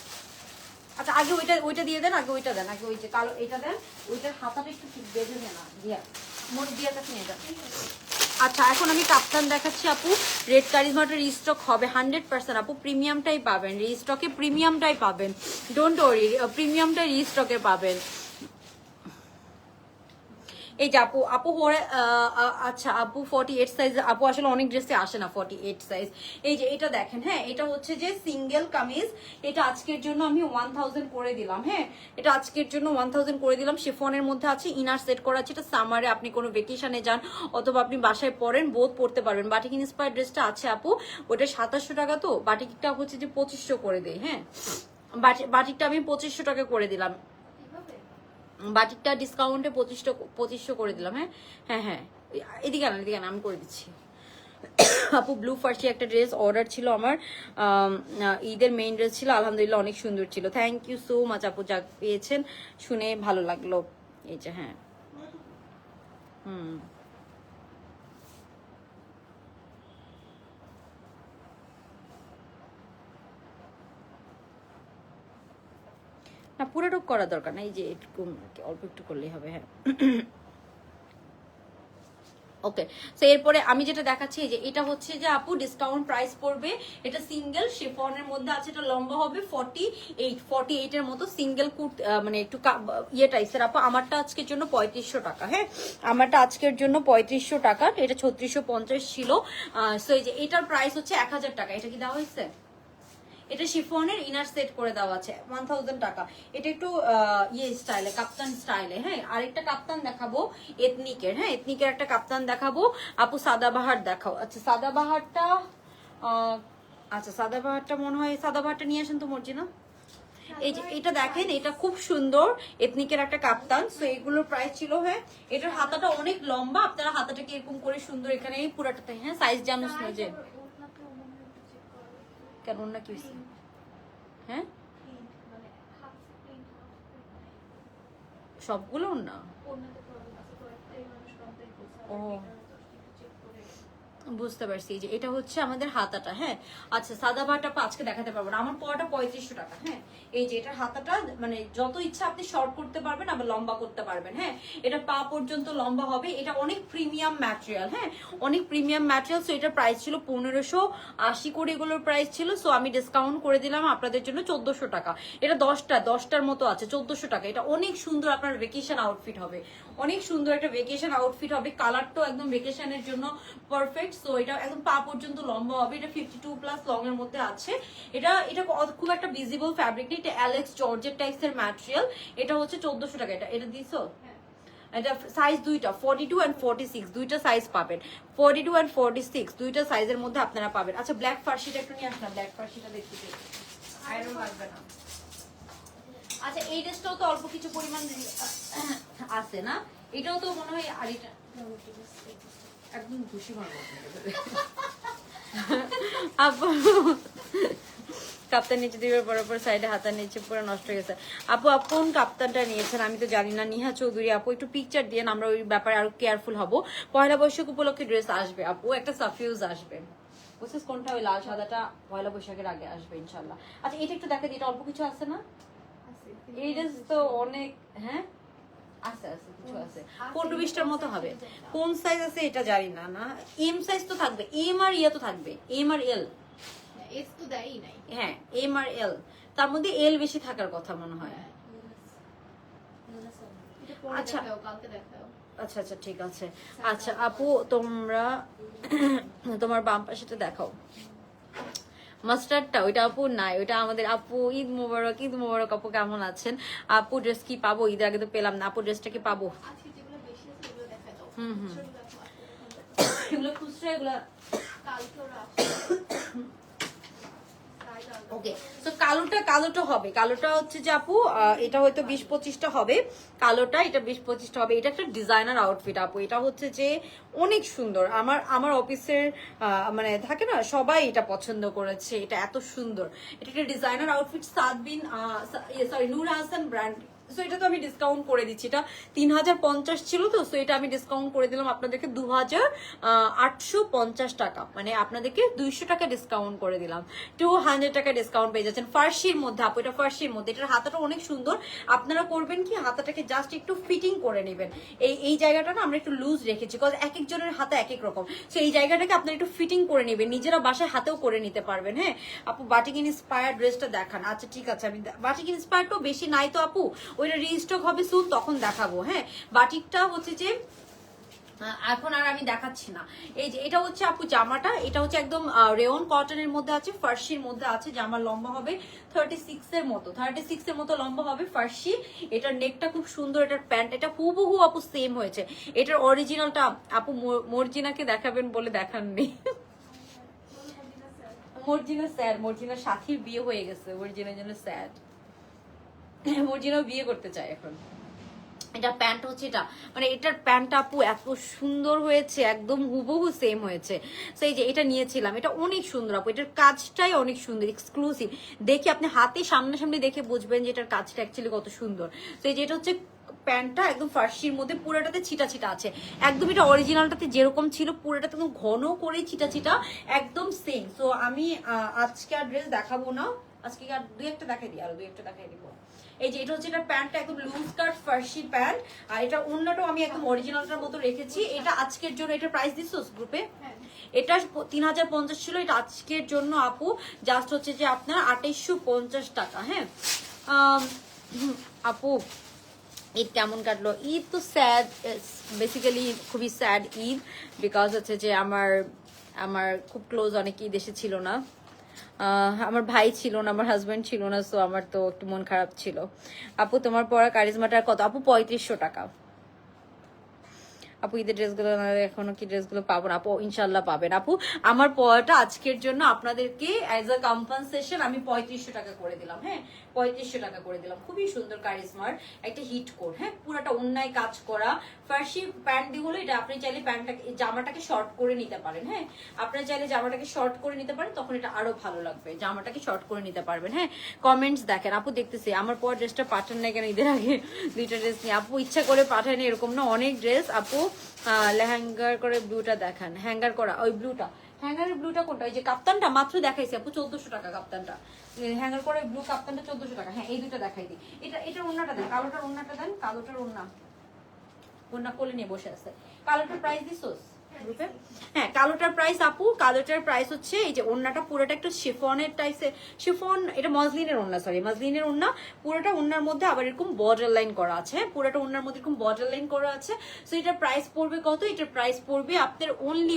আচ্ছা আগে ওইটা দিয়ে দেন, আগে ওইটা দেন, আগে ওই যে কালো এটা দেন। ওইটার হাতাটা একটু ঠিক বেঁধে দেন না দিয়া, মোট দিয়া কাছে নিয়ে যান। আচ্ছা এখন আমি কাপ্তান দেখাচ্ছি আপু। রেড কারিজমাটার রিস্টক হবে 100% আপু, প্রিমিয়ামটাই পাবেন, রিস্টকে প্রিমিয়ামটাই পাবেন, ডোন্ট ওয়ারি, প্রিমিয়ামটাই রিস্টকে পাবেন। এই যে আপু আচ্ছা আপু 48 সাইজ, আপু আসলে অনেক ড্রেসে আসে না 48 সাইজ। এই যে এটা দেখেন, হ্যাঁ এটা হচ্ছে যে সিঙ্গেল কামিজ, এটা আজকের জন্য আমি 1000 করে দিলাম। হ্যাঁ এটা আজকের জন্য 1000 করে দিলাম। শিফনের মধ্যে আছে, ইনার সেট করা আছে। এটা সামারে আপনি কোনো ভেকেশনে যান অথবা আপনি বাসায় পরেন, বোধ পড়তে পারবেন। বাটিক ইন্সপায়ার ড্রেসটা আছে আপু, ওটা 2700 টাকা, তো বাটিকটা হচ্ছে যে 2500 করে দেয়। হ্যাঁ বাটিকটা আমি 2500 টাকা করে দিলাম, বাটিকটা ডিসকাউন্টে 2500 করে দিলাম। হ্যাঁ হ্যাঁ হ্যাঁ এদিকে আনা আমি করে দিচ্ছি। আপু ব্লু ফার্সি একটা ড্রেস অর্ডার ছিল আমার, ঈদের মেইন ড্রেস ছিল, আলহামদুলিল্লাহ অনেক সুন্দর ছিল। থ্যাংক ইউ সো মাচ আপু, যা পেয়েছেন শুনে ভালো লাগলো। এই যে হ্যাঁ না পুরোটুক করার দরকার না, এই যে একটু অল্প একটু করলেই হবে। হ্যাঁ ওকে। সো এরপরে আমি যেটা দেখাচ্ছি, যে এটা হচ্ছে যে আপু ডিসকাউন্ট প্রাইস পড়বে, এটা সিঙ্গেল শিফনের মধ্যে আছে, এটা লম্বা হবে 48 এর মতো, সিঙ্গেল মানে একটু ইয়ে টাইপের আপু। আমারটা আজকের জন্য 3500 টাকা। হ্যাঁ আমারটা আজকের জন্য 3500 টাকা, এটা 3650 ছিল। সো এই যে এটার প্রাইস হচ্ছে 1000 টাকা। এটা কি দেওয়া হয়েছে? এটা শিফনের ইনার সেট করে দেওয়া আছে 1000 টাকা। এটা একটু ইয়ে স্টাইলে, কাপ্তান স্টাইলে। হ্যাঁ আরেকটা কাপ্তান দেখাবো এথনিকের। হ্যাঁ এথনিকের একটা কাপ্তান দেখাবো আপু। সাদাবাহার দেখাও। আচ্ছা সাদাবাহারটা মনে হয় সাদাবাহারটা নিয়ে আসেন তো মর্জিনা। এই যে এটা দেখেন, এটা খুব সুন্দর এথনিকের একটা কাপ্তান। সো এগুলোর প্রাইস ছিল, হ্যাঁ এটার হাতাটা অনেক লম্বা, আপনারা হাতাটাকে এরকম করে সুন্দর এখানে এই পুরাটাতে, হ্যাঁ সাইজ জানুস না যে কেন না কি হ্যাঁ সবগুলো না। ও বুঝতে পারছি। যে এটা হচ্ছে আমাদের হাতাটা। হ্যাঁ আচ্ছা সাদা ভাটা আজকে দেখাতে পারবো না, আমার পরাটা 3500 টাকা। হ্যাঁ এই যে এটার হাতাটা মানে যত ইচ্ছা আপনি শর্ট করতে পারবেন, আবার লম্বা করতে পারবেন। হ্যাঁ এটা পা পর্যন্ত লম্বা হবে। এটা অনেক প্রিমিয়াম ম্যাটেরিয়াল। হ্যাঁ অনেক প্রিমিয়াম ম্যাটেরিয়াল। সো এটার প্রাইস ছিল 1580 করে, এগুলোর প্রাইস ছিল। সো আমি ডিসকাউন্ট করে দিলাম আপনাদের জন্য 1400 টাকা। এটা 10টার মতো আছে, 1400 টাকা। এটা অনেক সুন্দর আপনার ভেকেশন আউটফিট হবে, অনেক সুন্দর একটা ভেকেশন আউটফিট হবে। কালারটাও একদম ভেকেশনের জন্য পারফেক্ট। আউটফিট। সো এটা একদম পা পর্যন্ত লম্বা হবে, এটা 52+ লং এর মধ্যে আছে। এটা এটা খুব একটা ভিজিবল ফ্যাব্রিক নেই, এটা অ্যালেক্স জর্জেট টাইপস এর ম্যাটেরিয়াল। এটা হচ্ছে 1400 টাকা। এটা দিছো? এটা সাইজ দুইটা 42 and 46 দুইটা সাইজ পাবেন। 42 and 46 দুইটা সাইজের মধ্যে আপনারা পাবেন। আচ্ছা ব্ল্যাক ফার্সিটা একটু নিয়ে আসনা, ব্ল্যাক ফার্সিটা দেখতে চাই, আয়রন লাগবে না। আচ্ছা এই ড্রেসটাও তো অল্প কিছু পরিমাণ আছে না, এটাও তো মনে হয়। আর এটা একদম খুশি মারবো আপু। কাপ্তান নিচে দিবার পর সাইডে হাতার নিচে পুরো নষ্ট হয়ে গেছে। আপু কোন কাপ্তানটা নিয়েছেন আমি তো জানি না। নিহা চৌধুরী আপু একটু পিকচার দিয়ে আমরা ওই ব্যাপারে আরো কেয়ারফুল হব। পয়লা বৈশাখ উপলক্ষে ড্রেস আসবে আপু, একটা সাফিউজ আসবে, বুঝছিস কোনটা? ওই লাল সাদাটা পয়লা বৈশাখের আগে আসবে ইনশাল্লাহ। আচ্ছা এটা একটু দেখা দিই, এটা অল্প কিছু আছে না? এই ড্রেস তো অনেক, হ্যাঁ আছে আছে কিছু আছে, 15-20টার মতো হবে। কোন সাইজ আছে এটা জানি না। না এম সাইজ তো থাকবে, এম আর ইয়া তো থাকবে, এম আর এল। এস তো দেয়ই নাই। হ্যাঁ এম আর এল, তার মধ্যে এল বেশি থাকার কথা মনে হয়। আচ্ছা আচ্ছা আচ্ছা ঠিক আছে। আচ্ছা আপু তোমরা তোমার বাম পাশেটা দেখাও, মাস্টারটা ওইটা আপু নাই, ওইটা আমাদের আপু। ঈদ মোবারক, ঈদ মোবারক আপু, কেমন আছেন আপু? ড্রেস কি পাবো? ঈদের আগে তো পেলাম না আপু, ড্রেসটা কি পাবো? এগুলো খুচরা, এগুলো ওকে। তো কালোটা হবে, কালোটা হচ্ছে যে আপু এটা হয়তো 20-25টা হবে কালোটা, এটা 20-25টা হবে। এটা একটা ডিজাইনার আউটফিট আপু, এটা হচ্ছে যে অনেক সুন্দর। আমার অফিসের মানে থাকে না, সবাই এটা পছন্দ করেছে, এটা এত সুন্দর। এটা একটা ডিজাইনার আউটফিট, সাদবিন সরি নূর হাসান ব্র্যান্ড। সো এটা তো আমি ডিসকাউন্ট করে দিচ্ছি, এটা 3050 ছিল তো, সো এটা আমি ডিসকাউন্ট করে দিলাম আপনাদেরকে 2850 টাকা, মানে আপনাদেরকে 200 টাকা ডিসকাউন্ট করে দিলাম, 200 টাকা ডিসকাউন্ট পেয়ে যাচ্ছেন। ফার্সির মধ্যে আপু, এটা ফার্সির মধ্যে। এটার হাতাটা অনেক সুন্দর। আপনারা করবেন কি, হাতাটাকে জাস্ট একটু ফিটিং করে নেবেন। এই জায়গাটা না আমরা একটু লুজ রেখেছি, বিকজ এক একজনের হাতে এক এক রকম। সো এই জায়গাটাকে আপনারা একটু ফিটিং করে নেবেন, নিজেরা বাসায় হাতেও করে নিতে পারবেন। হ্যাঁ আপু বাটিক ইন্সপায়ার ড্রেসটা দেখান। আচ্ছা ঠিক আছে, আমি বাটিক ইন্সপায়ারটাও বেশি নাই তো আপু, ওইটা রিস্টক হবে সুন, তখন দেখাবো। হ্যাঁ বাটিকটা হচ্ছে যে এখন আর আমি দেখাচ্ছি না। এই যে এটা হচ্ছে আপু জামাটা, এটা হচ্ছে একদম রেয়ন কটনের মধ্যে আছে, ফার্সির মধ্যে আছে। জামার লম্বা হবে 36 এর মতো, 36 এর মতো লম্বা হবে ফার্সি। এটার নেকটা খুব সুন্দর, এটার প্যান্ট এটা হুবহু আপু সেম হয়েছে। এটার অরিজিনালটা আপু মর্জিনাকে দেখাবেন বলে দেখাননি। মর্জিনা স্যার, মর্জিনার সাথীর বিয়ে হয়ে গেছে, মর্জিনার জন্য স্যাড। মর্জিনাও বিয়ে করতে চায় এখন। এটা প্যান্ট হচ্ছে, এটা মানে এটার প্যান্ট আপু এত সুন্দর হয়েছে, একদম হুবহু সেম হয়েছে। সেই যে এটা নিয়েছিলাম, এটা অনেক সুন্দর আপু, এটার কাজটাই অনেক সুন্দর, এক্সক্লুসিভ। দেখে আপনি হাতে সামনাসামনি দেখে বুঝবেন যে এটার কাজটা অ্যাকচুয়ালি কত সুন্দর। সেই যে এটা হচ্ছে প্যান্টটা একদম ফার্সির মধ্যে, পুরোটাতে ছিটা ছিটা আছে একদম। এটা অরিজিনালটাতে যেরকম ছিল পুরোটাতে একদম ঘন করে ছিটা ছিটা, একদম সেম। সো আমি আজকে আর ড্রেস দেখাবো না, আজকে আর দুই একটা দেখাই দিই, আরো দুই একটা দেখাই দিব। এই যে এটা হচ্ছে, এটা প্যান্টটা একদম লুজ কাট ফার্সি প্যান্ট, আর এটা অন্যটাও আমি একদম অরিজিনালটার মতো রেখেছি। এটা আজকের জন্য, এটা প্রাইস দিচ্ছ গ্রুপে, এটা 3050 ছিল, এটা আজকের জন্য আপু জাস্ট হচ্ছে যে আপনার 2850 টাকা। হ্যাঁ আপু ঈদ কেমন কাটলো? ঈদ তো স্যাড, বেসিক্যালি খুবই স্যাড ঈদ, বিকজ হচ্ছে যে আমার খুব ক্লোজ অনেকেই দেশে ছিল না, আমার ভাই ছিল না, আমার হাজবেন্ড ছিল না, সো আমার তো একটু মন খারাপ ছিল। আপু তোমার পরা কারিজমাটার কত? আপু 3500 টাকা। আপু ঈদের ড্রেসগুলো এখনো কি ড্রেসগুলো পাবো না? আপু ইনশাল্লাহ পাবেন আপু। আমার পড়াটা আজকের জন্য আপনাদেরকে অ্যাজ আ কম্পেনসেশন আমি 3500 টাকা করে দিলাম। হ্যাঁ 3500 টাকা করে দিলাম। খুবই সুন্দর কারিজমার একটা হিট কোট, হ্যাঁ পুরাটা অন্যায় কাজ করা ফার্সি প্যান্ট দিয়ে হলো এটা। আপনি চাইলে প্যান্টটাকে জামাটাকে শর্ট করে নিতে পারেন। হ্যাঁ আপনারা চাইলে জামাটাকে শর্ট করে নিতে পারেন, তখন এটা আরো ভালো লাগবে, জামাটাকে শর্ট করে নিতে পারবেন। হ্যাঁ কমেন্টস দেখেন আপু, দেখতেছি আমার পর ড্রেসটা পাঠান না কেন ঈদের আগে? দুইটা ড্রেস নিয়ে আপু ইচ্ছা করে পাঠায়নি এরকম না, অনেক ড্রেস আপু। লেহেঙ্গার করে ব্লুটা দেখান, হ্যাঙ্গার করা ওই ব্লুটা, হ্যাঙ্গারের ব্লুটা কোনটা? ওই যে কাপ্তানটা মাত্র দেখাইছি আপু 1400 টাকা কাপ্তানটা, হ্যাঙ্গার করে ব্লু কাপ্তানটা 1400 টাকা। হ্যাঁ এই দুটো দেখাই দিই। এটার ওন্নাটা দেন, কালোটার ওন্নাটা দেন, কালোটার ওন্না কোলে নিয়ে বসে আছে। কালোটার প্রাইস দিছোস? গ্রুপে হ্যাঁ কালোটার প্রাইস আপু, কালোটার প্রাইস হচ্ছে এই যে ওড়নাটা পুরোটা একটু শিফনের টাইপের, শিফন এটা মজলিনের ওড়না, সরি মজলিনের ওড়না, পুরোটা ওড়নার মধ্যে আবার এরকম বর্ডার লাইন করা আছে, পুরোটা ওড়নার মধ্যে এরকম বর্ডার লাইন করা আছে। সো এটার প্রাইস পড়বে কত? এটার প্রাইস পড়বে আপনার অনলি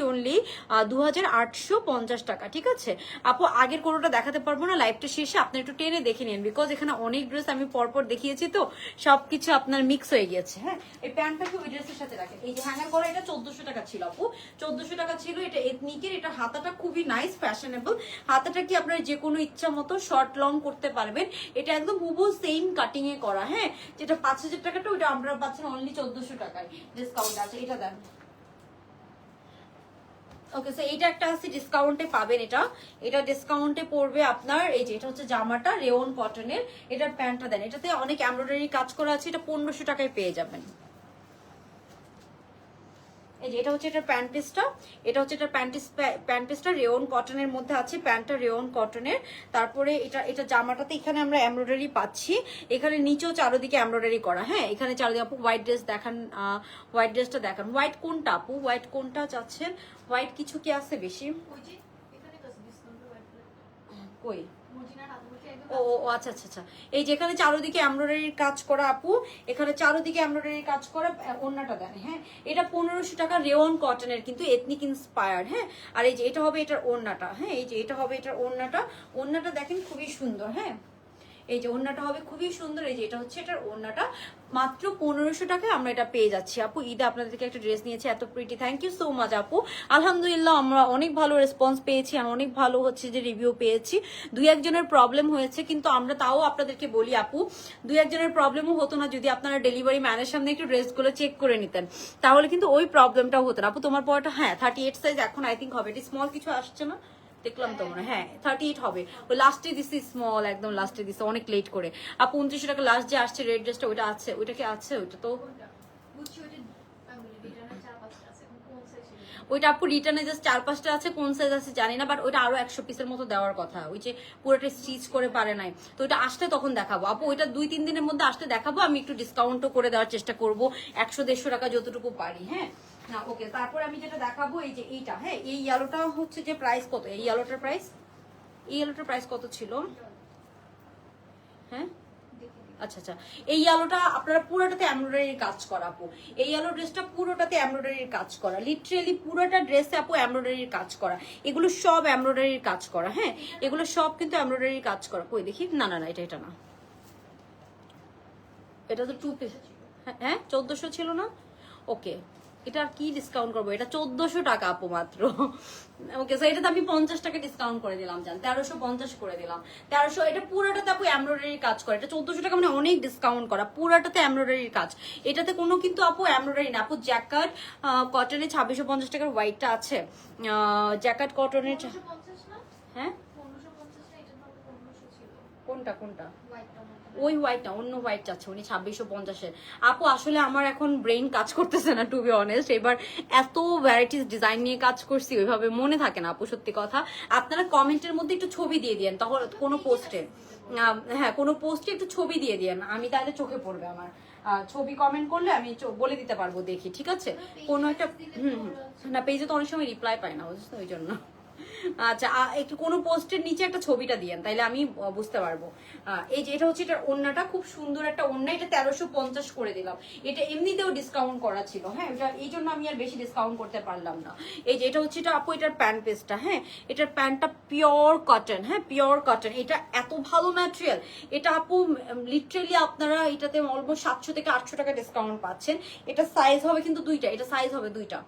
2850 টাকা, ঠিক আছে আপু। আগের কোনোটা দেখাতে পারবো না, লাইভটা শেষে আপনি একটু টেনে দেখে নিন, বিকজ এখানে অনেক ড্রেস আমি পরপর দেখিয়েছি তো সবকিছু আপনার মিক্স হয়ে গিয়েছে। হ্যাঁ এই প্যান্টটাকে ওই ড্রেসের সাথে রাখেন। এই যে হ্যাঙ্গার করা, এটা 1400 টাকা ছিল আপু, 1400 টাকা ছিল। এটা এথনিকের, এটা হাতাটা খুবই নাইস ফ্যাশনেবল, হাতাটা কি আপনার যে কোনো ইচ্ছা মতো শর্ট লং করতে পারবেন। এটা একদম হুবহু সেম কাটিং এ করা। হ্যাঁ যেটা 5000 টাকাটা ওইটা আমরা পাচ্ছেন অনলি 1400 টাকায়, ডিসকাউন্ট আছে। এটা দেন ওকে। সো এইটা একটা আছে ডিসকাউন্টে পাবেন, এটা ডিসকাউন্টে পড়বে আপনার। এই যে এটা হচ্ছে জামাটা রেওন কটনের, এটার প্যান্টটা দেন, এটাতে অনেক এমব্রয়ডারি কাজ করা আছে, এটা 1500 টাকায় পেয়ে যাবেন। এই যে এটা হচ্ছে এটার প্যান্ট পিসটা, এটা হচ্ছে এটার প্যান্ট পিসটা রেওন কটনের মধ্যে আছে, প্যান্টটা রেওন কটনের। তারপরে এটা জামাটাতে এখানে আমরা এমব্রয়ডারি পাচ্ছি, এখানে নিচেও চারোদিকে এমব্রয়ডারি করা। হ্যাঁ এখানে চারোদিকে আপু হোয়াইট ড্রেস দেখান, হোয়াইট ড্রেসটা দেখান। হোয়াইট কোনটা আপু, হোয়াইট কোনটা চাচ্ছেন? হোয়াইট কিছু কি আছে বেশি? কই ও ও আচ্ছা আচ্ছা আচ্ছা, এই যেখানে চারোদিকে এমব্রয়ডারির কাজ করা আপু, এখানে চারোদিকে এমব্রয়ডারির কাজ করা ওড়নাটা দেন। হ্যাঁ এটা 1500 টাকা রেওন কটনের, কিন্তু এথনিক ইন্সপায়ার্ড। হ্যাঁ আর এই যে এটা হবে এটার ওড়নাটা। হ্যাঁ এই যে এটা হবে এটার ওড়নাটা দেখেন খুবই সুন্দর। হ্যাঁ এই যে ওড়নাটা হবে খুবই সুন্দর। এই যে এটা হচ্ছে এটার ওড়নাটা, মাত্র 1500 টাকায় আমরা এটা পেয়ে যাচ্ছি আপু। ঈদে আপনাদেরকে একটা ড্রেস নিয়েছি, এত pretty, thank you so much আপু। আলহামদুলিল্লাহ আমরা অনেক ভালো রেসপন্স পেয়েছি, আর অনেক ভালো হচ্ছে যে রিভিউ পেয়েছি। দুই একজনের প্রবলেম হয়েছে, কিন্তু আমরা তাও আপনাদেরকে বলি আপু, দুই একজনের প্রবলেমও হতো না যদি আপনারা ডেলিভারি ম্যানের সামনে একটু ড্রেসগুলো চেক করে নিতেন, তাহলে কিন্তু ওই প্রবলেমটাও হতো না আপু। তোমার পরটা হ্যাঁ 38 সাইজ এখন আই থিঙ্ক হবে, এটা স্মল কিছু আসছে না দেখলাম তো মনে, হ্যাঁ 38 হবে। ওই লাস্টে দিছি স্মল, একদম লাস্টে দিছে অনেক লেট করে আপু। 2900 টাকা লাস্ট যে আসছে রেড ড্রেসটা, ওইটা আছে, ওইটা কি আছে? ওইটা তো ওইটা আপু রিটার্নে জাস্ট 4-5টা আছে, কোন সাইজ আছে জানি না, বাট ওইটা আরো 100 পিসের মতো দেওয়ার কথা, ওই যে পুরোটা স্টিচ করে পারে নাই। তো ওইটা আসলে তখন দেখাবো আপু, ওইটা 2-3 দিনের মধ্যে আসলে দেখাবো। আমি একটু ডিসকাউন্টও করে দেওয়ার চেষ্টা করবো, 100-150 টাকা যতটুকু পারি। হ্যাঁ না ওকে, তারপর আমি যেটা দেখাবো এই যে এইটা। হ্যাঁ এই ইয়েলোটা হচ্ছে যে প্রাইস কত, এই ইয়েলোটার প্রাইস কত ছিল? হ্যাঁ আচ্ছা আচ্ছা, এই ইয়েলোটা আপনারা পুরোটাতে এমব্রয়ডারির কাজ করা আপু, এই ইয়েলো ড্রেসটা পুরোটাতে এমব্রয়ডারির কাজ করা, লিটারেলি পুরোটা ড্রেসে আপু এমব্রয়ডারির কাজ করা, এগুলো সব এমব্রয়ডারির কাজ করা। হ্যাঁ এগুলো সব কিন্তু এমব্রয়ডারির কাজ করা। কই দেখি, না না না এটা না, এটা তো 2 পিস। হ্যাঁ 1400 ছিল না? ওকে এটা আর কি ডিসকাউন্ট করবো, এটা 1400 টাকা আপু মাত্র। ওকে সো এটাতে আমি 50 টাকা ডিসকাউন্ট করে দিলাম, জান 1350 করে দিলাম। 1300, এটা পুরোটাতে আপু এমব্রয়ডারির কাজ করে, এটা 1400 টাকা মানে অনেক ডিসকাউন্ট করা, পুরোটাতে এমব্রয়ডারির কাজ। এটাতে কোনো কিন্তু আপু এমব্রয়ডারি না আপু। জ্যাকেট কটনের 2650 টাকার হোয়াইটটা আছে, জ্যাকেট কটনের। হ্যাঁ কোনটা কোনটা? ওই হোয়াইট না, অন্য হোয়াইট চাচ্ছে উনি 2650-এর আপু। আসলে আমার এখন ব্রেইন কাজ করতেছে না টু বি অনেস্ট, এবার এত ভ্যারাইটিস ডিজাইন নিয়ে কাজ করছি ওইভাবে মনে থাকে না আপু, সত্যি কথা। আপনারা কমেন্টের মধ্যে একটু ছবি দিয়ে দিয়েন, তখন কোনো পোস্টে, হ্যাঁ কোনো পোস্টে একটু ছবি দিয়ে দিয়েন, আমি তাহলে চোখে পড়বে আমার ছবি কমেন্ট করলে আমি বলে দিতে পারবো দেখি, ঠিক আছে কোনো একটা। না পেজে তো অনেক সময় রিপ্লাই পাই না বুঝছো, ওই জন্য। আচ্ছা একটু কোনো পোস্টের নিচে একটা ছবিটা দিয়েন, তাইলে আমি বুঝতে পারবো। এই যে এটা হচ্ছে এটার ওড়নাটা, খুব সুন্দর একটা ওড়না, এটা 1350 করে দিলাম। এটা এমনিতেও ডিসকাউন্ট করা ছিল। হ্যাঁ এটা এই জন্য আমি আর বেশি ডিসকাউন্ট করতে পারলাম না। এই যে এটা হচ্ছে এটা আপু, এটার প্যান্ট পিসটা। হ্যাঁ এটার প্যান্টটা পিওর কটন। হ্যাঁ পিওর কটন, এটা এত ভালো ম্যাটেরিয়াল। এটা আপু লিটারেলি আপনারা এটাতে অলমোস্ট 700 থেকে 800 টাকা ডিসকাউন্ট পাচ্ছেন। এটা সাইজ হবে কিন্তু দুইটা, এটা সাইজ হবে দুইটা,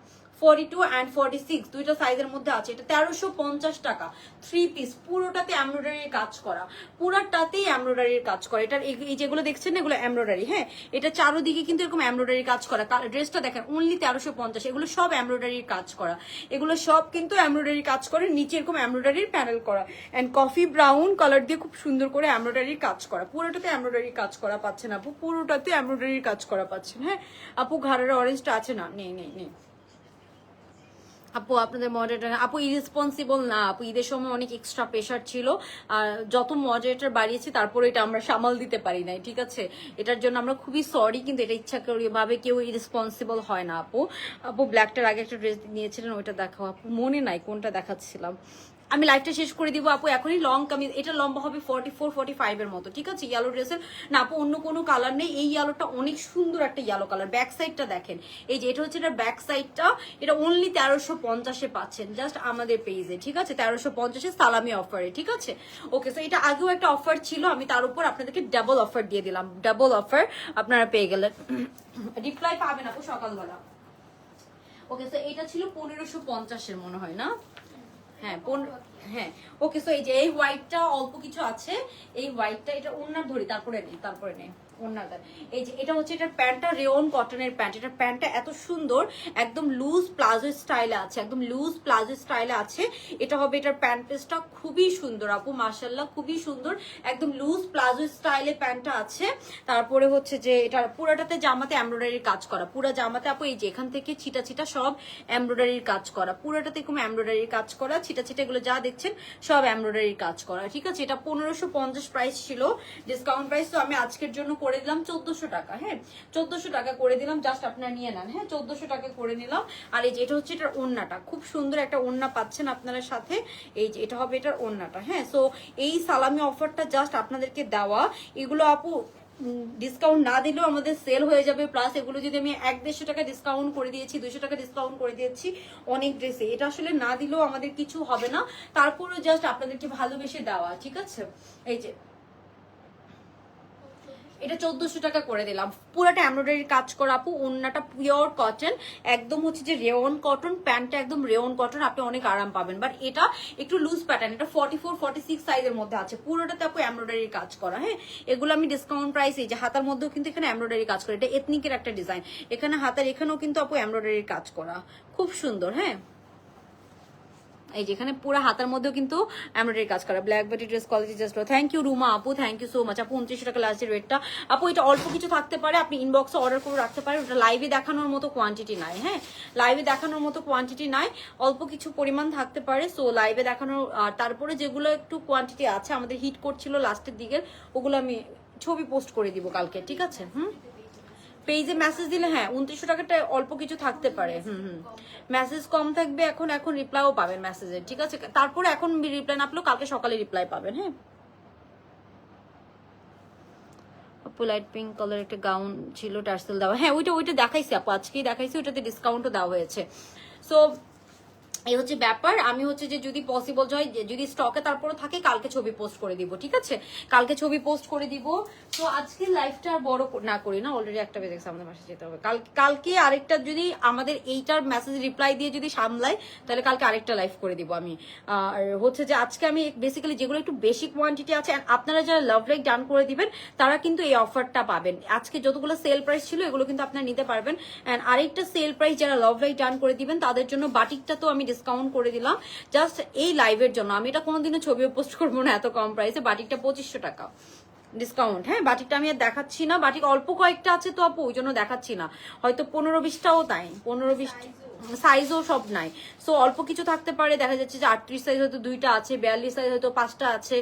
42 and 46 দুইটা সাইজের মধ্যে আছে। এটা 1350 টাকা, 3 পিস, পুরোটাতে এমব্রয়ডারির কাজ করা, পুরোটাতেই এমব্রয়ডারির কাজ করা। এটার এই যেগুলো দেখছেন না এগুলো এমব্রয়ডারি। হ্যাঁ এটা চারোদিকে কিন্তু এরকম এমব্রয়ডারির কাজ করা। ড্রেসটা দেখেন অনলি 1350, এগুলো সব এমব্রয়ডারির কাজ করা, এগুলো সব কিন্তু এমব্রয়ডারির কাজ করে, নিচে এরকম এমব্রয়ডারির প্যানেল করা, এন্ড কফি ব্রাউন কালার দিয়ে খুব সুন্দর করে এমব্রয়ডারির কাজ করা, পুরোটাতে এমব্রয়ডারির কাজ করা পাচ্ছেন আপু, পুরোটাতে এমব্রয়ডারির কাজ করা পাচ্ছেন। হ্যাঁ আপু ঘাড়ের অরেঞ্জটা আছে না? নেই নেই নেই, আপু আপনাদের মডারেটর আপু ইরেসপন্সিবল না আপু, ঈদের সময় অনেক এক্সট্রা প্রেশার ছিল, আর যত মডারেটর বাড়িয়েছি তারপরে এটা আমরা সামাল দিতে পারি নাই, ঠিক আছে? এটার জন্য আমরা খুবই সরি, কিন্তু এটা ইচ্ছা করি ভাবে কেউ ইরেসপন্সিবল হয় না আপু। আপু ব্ল্যাকটার আগে একটা ড্রেস নিয়েছিলেন, ওইটা দেখাও আপু, মনে নাই কোনটা দেখাচ্ছিলাম। আমি লাইভটা শেষ করে দিব আপু, এখনই লং কামিজ, এটা লম্বা হবে 44-45 এর মতো, ঠিক আছে? ইয়েলো ড্রেসের না আপু, অন্য কোনো কালার নেই, এই ইয়েলোটা অনেক সুন্দর একটা ইয়েলো কালার। ব্যাক সাইডটা দেখেন, এই যে এটা হচ্ছে এটা ব্যাক সাইডটা, এটা অনলি 1350-এ পাচ্ছেন জাস্ট আমাদের পেজে, ঠিক আছে? 1350-এ সালামি অফারে, ঠিক আছে? ওকে, সো এটা আগেও একটা অফার ছিল, আমি তার উপর আপনাদেরকে ডাবল অফার দিয়ে দিলাম, ডাবল অফার আপনারা পেয়ে গেলেন। রিপ্লাই পাবেন আপু সকালবেলা। ওকে, সো এটা ছিল 1550-এর মনে হয় না? হ্যাঁ হ্যাঁ। ওকে, সো এই যে এই হোয়াইটটা অল্প কিছু আছে, এই হোয়াইটটা এটা ওড়নার ধরি, তারপরে নেই ওড়নাটা। এই যে এটা হচ্ছে এটার প্যান্টটা রেওন কটনের প্যান্ট, এটার প্যান্টটা এত সুন্দর, একদম লুজ প্লাজো স্টাইলে আছে, একদম লুজ প্লাজো স্টাইলে আছে। এটা হবে এটার প্যান্ট পিসটা খুবই সুন্দর আপু, মাশাআল্লাহ খুবই সুন্দর, একদম লুজ প্লাজো স্টাইলে প্যান্টটা আছে। তারপরে হচ্ছে যে এটা পুরাটাতে জামাতে এমব্রয়ডারির কাজ করা, পুরা জামাতে আপু এই যে এখান থেকে ছিটা ছিটা সব এমব্রয়ডারির কাজ করা, পুরাটাতে কোনো এমব্রয়ডারির কাজ করা, ছিটা ছিটা এগুলো যা দেখছেন সব এমব্রয়ডারির কাজ করা, ঠিক আছে? এটা 1550 প্রাইস ছিল, ডিসকাউন্ট প্রাইস, তো আমি আজকের জন্য করে দিলাম 1400 টাকা। হ্যাঁ, 1400 টাকা করে দিলাম, জাস্ট আপনারা নিয়ে নেন। হ্যাঁ, 1400 টাকা করে নিলাম। আর এই যে এটা হচ্ছে এটার ওড়নাটা, খুব সুন্দর একটা ওড়না পাচ্ছেন আপনারা সাথে, এই যে এটা হবে এটার ওড়নাটা। হ্যাঁ, সো এই সালামি অফারটা জাস্ট আপনাদেরকে দেওয়া, এগুলো আপু ডিসকাউন্ট না দিলেও আমাদের সেল হয়ে যাবে, প্লাস এগুলো যদি আমি 100-150 টাকা ডিসকাউন্ট করে দিয়েছি, 200 টাকা ডিসকাউন্ট করে দিয়েছি অনেক ড্রেসে, এটা আসলে না দিলেও আমাদের কিছু হবে না, তারপরেও জাস্ট আপনাদেরকে ভালোবেসে দেওয়া, ঠিক আছে? এই যে এটা 1400 টাকা করে দিলাম, পুরাটা এমব্রয়ডারির কাজ করা আপু, ওন্নাটা পিওর কটন, একদম হচ্ছে যে রেওন কটন, প্যান্টটা একদম রেওন কটন, আপনি অনেক আরাম পাবেন। বাট এটা একটু লুজ প্যাটার্ন, এটা 44-46 সাইজের মধ্যে আছে, পুরোটাতে আপু এমব্রয়ডারির কাজ করা। হ্যাঁ, এগুলো আমি ডিসকাউন্ট প্রাইস, এই যে হাতার মধ্যেও কিন্তু এখানে এমব্রয়ডারি কাজ করা, এটা এথনিকের একটা ডিজাইন, এখানে হাতার এখানেও কিন্তু আপু এমব্রয়ডারির কাজ করা, খুব সুন্দর। হ্যাঁ, এই যেখানে পুরো হাতার মধ্যেও কিন্তু এমব্রয়ডারি কাজ করা, ব্ল্যাক বাটি dress quality just. Thank you Ruma আপু, থ্যাংক ইউ সো মাচ আপু। 2900 টাকা লাস্টের রেটটা আপু, এটা অল্প কিছু থাকতে পারে, আপনি ইনবক্সে অর্ডার করে রাখতে পারেন, ওটা লাইভে দেখানোর মতো কোয়ান্টিটি নাই। হ্যাঁ, লাইভে দেখানোর মতো কোয়ান্টিটি নাই, অল্প কিছু পরিমাণ থাকতে পারে, সো লাইভে দেখানোর। তারপরে যেগুলো একটু কোয়ান্টিটি আছে, আমাদের হিট করছিল লাস্টের দিকে, ওগুলো আমি ছবি পোস্ট করে দিব কালকে, ঠিক আছে? পেজে মেসেজ দিলে, হ্যাঁ 2900 টাকাটা অল্প কিছু থাকতে পারে। মেসেজ কম থাকবে, এখন রিপ্লাইও পাবেন মেসেজের, ঠিক আছে? তারপরে এখন রিপ্লাই না পেলেও কালকে সকালে রিপ্লাই পাবেন। হ্যাঁ, আপু লাইট পিঙ্ক কালার একটা গাউন ছিল, টার্সেল দেওয়া, হ্যাঁ ওইটা দেখাইছি আপু, আজকেই দেখাইছি, ওটাতে ডিসকাউন্টও দেওয়া হয়েছে। সো এই হচ্ছে ব্যাপার, আমি হচ্ছে যে যদি পসিবল হয়, যদি স্টকে তারপরে থাকে, কালকে ছবি পোস্ট করে দিব, ঠিক আছে? কালকে ছবি পোস্ট করে দিব। তো আজকে লাইফটা আর বড় না করি না, অলরেডি একটা বেজে গেছে, আমাদের বাসায় যেতে হবে। কালকে আরেকটা যদি আমাদের এইটার মেসেজ রিপ্লাই দিয়ে যদি সামলাই, তাহলে কালকে আরেকটা লাইভ করে দিব আমি। আর হচ্ছে যে আজকে আমি বেসিক্যালি যেগুলো একটু বেশি কোয়ান্টিটি আছে, আপনারা যারা লাভ লাইক ডান করে দিবেন তারা কিন্তু এই অফারটা পাবেন। আজকে যতগুলো সেল প্রাইস ছিল এগুলো কিন্তু আপনারা নিতে পারবেন। এন্ড আরেকটা সেল প্রাইস যারা লাভ লাইক ডান করে দিবেন তাদের জন্য বাটিকটা তো আমি ডিসকাউন্ট করে দিলাম জাস্ট এই লাইভের জন্য। আমি এটা কোনোদিনও ছবিও পোস্ট করবো না এত কম প্রাইসে। বাটিকটা 2500 টাকা ডিসকাউন্ট। হ্যাঁ, বাটিকটা আমি আর দেখাচ্ছি না, বাটিক অল্প কয়েকটা আছে তো আপু, ওই জন্য দেখাচ্ছি না, হয়তো 15-20টাও তাই, 15-20 সাইজও সব নাই। সো অল্প কিছু থাকতে পারে, দেখা যাচ্ছে যে 38 সাইজ হয়তো 2টা আছে, 42 সাইজ হয়তো 5টা আছে,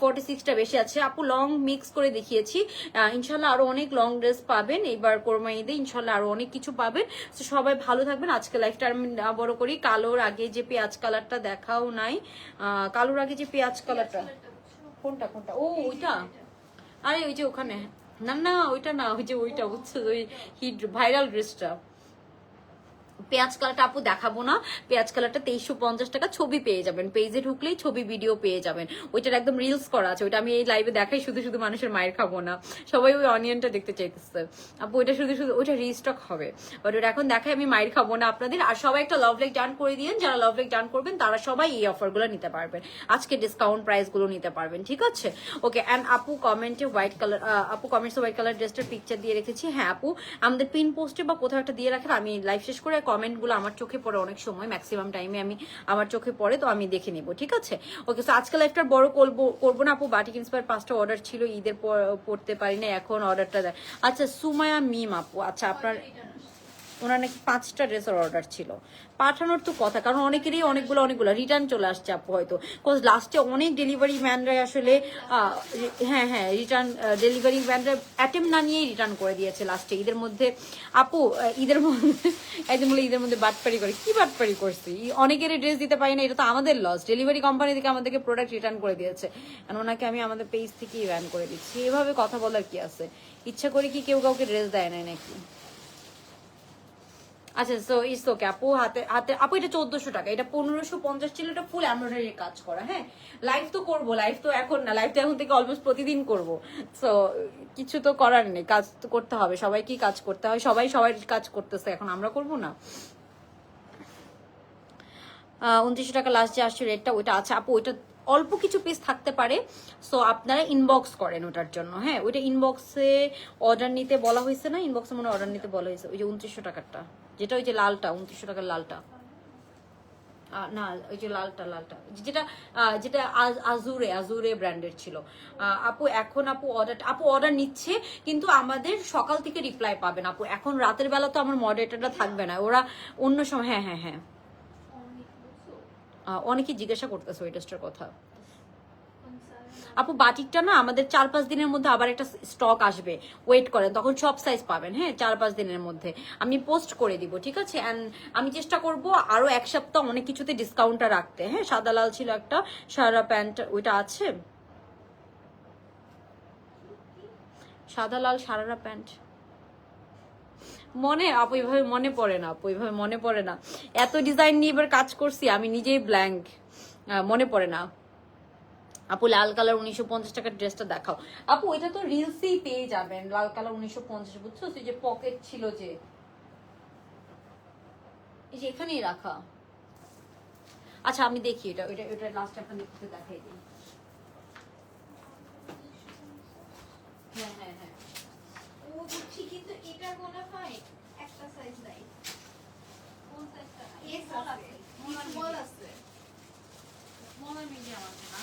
46টা বেশি আছে আপু। লং মিক্স করে দেখিয়েছি, ইনশাল্লাহ আরো অনেক লং ড্রেস পাবেন এইবার কোরমা ঈদে, ইনশাল্লাহ আরো অনেক কিছু পাবেন। তো সবাই ভালো থাকবেন। আজকে লাইফটা আমি বড় করি, কালোর আগে যে পেঁয়াজ কালারটা দেখাও নাই, কালোর আগে যে পেঁয়াজ কালারটা, কোনটা ও ওইটা, আরে ওই যে ওখানে, না ওইটা না, ওই যে ওইটা বুঝছো, ওই হিট ভাইরাল ড্রেসটা। পেঁয়াজ কালারটা আপু দেখাবো না, পেঁয়াজ কালারটা 2350 টাকা, ছবি পেয়ে যাবেন, পেজে ঢুকলেই ছবি ভিডিও পেয়ে যাবেন, ওইটার একদম রিলস করা আছে, ওইটা আমি এই লাইভে দেখাই, শুধু মানুষের মায়ের খাবো না, সবাই ওই অনিয়নটা দেখতে চাইতেছে আপু, ওইটা শুধু ওইটা রিস্টক হবে, বাট ওটা এখন দেখাই আমি মায়ের খাবো না আপনাদের। আর সবাই একটা লাভ লাইক ডান করে দিন, যারা লাভ লাইক ডান করবেন তারা সবাই এই অফারগুলো নিতে পারবেন, আজকে ডিসকাউন্ট প্রাইস গুলো নিতে পারবেন, ঠিক আছে? ওকে, অ্যান্ড আপু কমেন্টে হোয়াইট কালার, আপু কমেন্টসে হোয়াইট কালার ড্রেসটার পিকচার দিয়ে রেখেছি। হ্যাঁ আপু, আমাদের পিন পোস্টে বা কোথাও একটা দিয়ে রাখেন, আমি লাইভ শেষ করে কমেন্টগুলো আমার চোখে পড়ে, অনেক সময় ম্যাক্সিমাম টাইমে আমি আমার চোখে পড়ে, তো আমি দেখে নিব, ঠিক আছে? ওকে, সো আজকে লাইফটা বড় করবো না আপু। বাটিক ইন্সপায়ার 5টা অর্ডার ছিল, ঈদের পড়তে পারি না, এখন অর্ডারটা দেয়। আচ্ছা সুমায়া মিম আপু, আচ্ছা আপনার ওনার নাকি 5টা ড্রেসের অর্ডার ছিল। পাঠানোর তো কথা, কারণ অনেকেরই অনেকগুলো রিটার্ন চলে আসছে আপু হয়তো, বিকজ লাস্টে অনেক ডেলিভারি ম্যানরা আসলে হ্যাঁ রিটার্ন ডেলিভারি ম্যানরা অ্যাটেম্প না নিয়েই রিটার্ন করে দিয়েছে লাস্টে ঈদের মধ্যে। আপু ঈদের মধ্যে একদম বলে ঈদের মধ্যে বাটপারি করে, কি বাটপারি করছি, অনেকেরই ড্রেস দিতে পারি না, এটা তো আমাদের লস। ডেলিভারি কোম্পানি থেকে আমাদেরকে প্রোডাক্ট রিটার্ন করে দিয়েছে, আর ওনাকে আমি আমাদের পেজ থেকেই ব্যান করে দিচ্ছি। এভাবে কথা বলার কি আছে? ইচ্ছা করে কি কেউ কাউকে ড্রেস দেয় না নাকি? আচ্ছা, সো ইটস ওকে আপু। হাতে হাতে আপু এটা 1400 টাকা, এটা 1550 ছিল, এটা ফুল এমব্রয়ডারি কাজ করা। হ্যাঁ, লাইভ তো করবো, লাইভ তো এখন না, লাইভ তো এখন থেকে অলমোস্ট প্রতিদিন করব। সো কিছু তো করার নেই, কাজ তো করতে হবে, সবাইকেই কাজ করতে হয়, সবাই সবাই কাজ করতেছে, এখন আমরা করব না? 2900 টাকা লাস্ট যে আসছে রেটটা, ওইটা আছে আপু, ওইটা অল্প কিছু পিস থাকতে পারে। সো আপনারা ইনবক্স করেন ওটার জন্য। হ্যাঁ, ওইটা ইনবক্সে অর্ডার নিতে বলা হয়েছে না, ইনবক্সে মনে অর্ডার নিতে বলা হয়েছে। ওই যে 2900 টাকারটা, যেটা ওই যে লালটা, 2900 টাকার লালটা, না ওই যে লালটা যেটা যেটা আজুরে ব্র্যান্ডের ছিল। আপু এখন আপু অর্ডার নিচ্ছে, কিন্তু আমাদের সকাল থেকে রিপ্লাই পাবেন আপু। এখন রাতের বেলা তো আমার মডারেটরটা থাকবে না, ওরা অন্য সময়। হ্যাঁ অনেকে জিজ্ঞাসা করতেছে ওই ড্রেসটার কথা। আপু বাটিকটা না আমাদের 4-5 দিনের মধ্যে আবার একটা স্টক আসবে, ওয়েট করেন, তখন সব সাইজ পাবেন। হ্যাঁ, 4-5 দিনের মধ্যে আমি পোস্ট করে দিব, ঠিক আছে? অ্যান্ড আমি চেষ্টা করব আরো 1 সপ্তাহ অনেক কিছুতে ডিসকাউন্টটা রাখতে। হ্যাঁ, সাদা লাল ছিল একটা সারা প্যান্ট, ওইটা আছে সাদা লাল সারারা প্যান্ট। আপু এইভাবে মনে পড়ে না, আপু এইভাবে মনে পড়ে না, এত ডিজাইন নিয়ে এবার কাজ করছি আমি নিজেই ব্ল্যাঙ্ক, মনে পড়ে না। আপু লাল কালার 1950 টাকার ড্রেসটা দেখাও। আপু এটা তো রিলসেই পেয়ে যাবেন, লাল কালার 1950, বুঝছো? সেই যে পকেট ছিল, যে এই যে এখানেই রাখা। আচ্ছা আমি দেখি এটা লাস্ট আপনাদের দেখাই দিই। হ্যাঁ ও বুঝছি, কিন্তু এটা মনে হয় একটা সাইজ নাই। কোন সাইজটা? এস আছে, স্মল আছে। মনে মিডিয়াম আছে না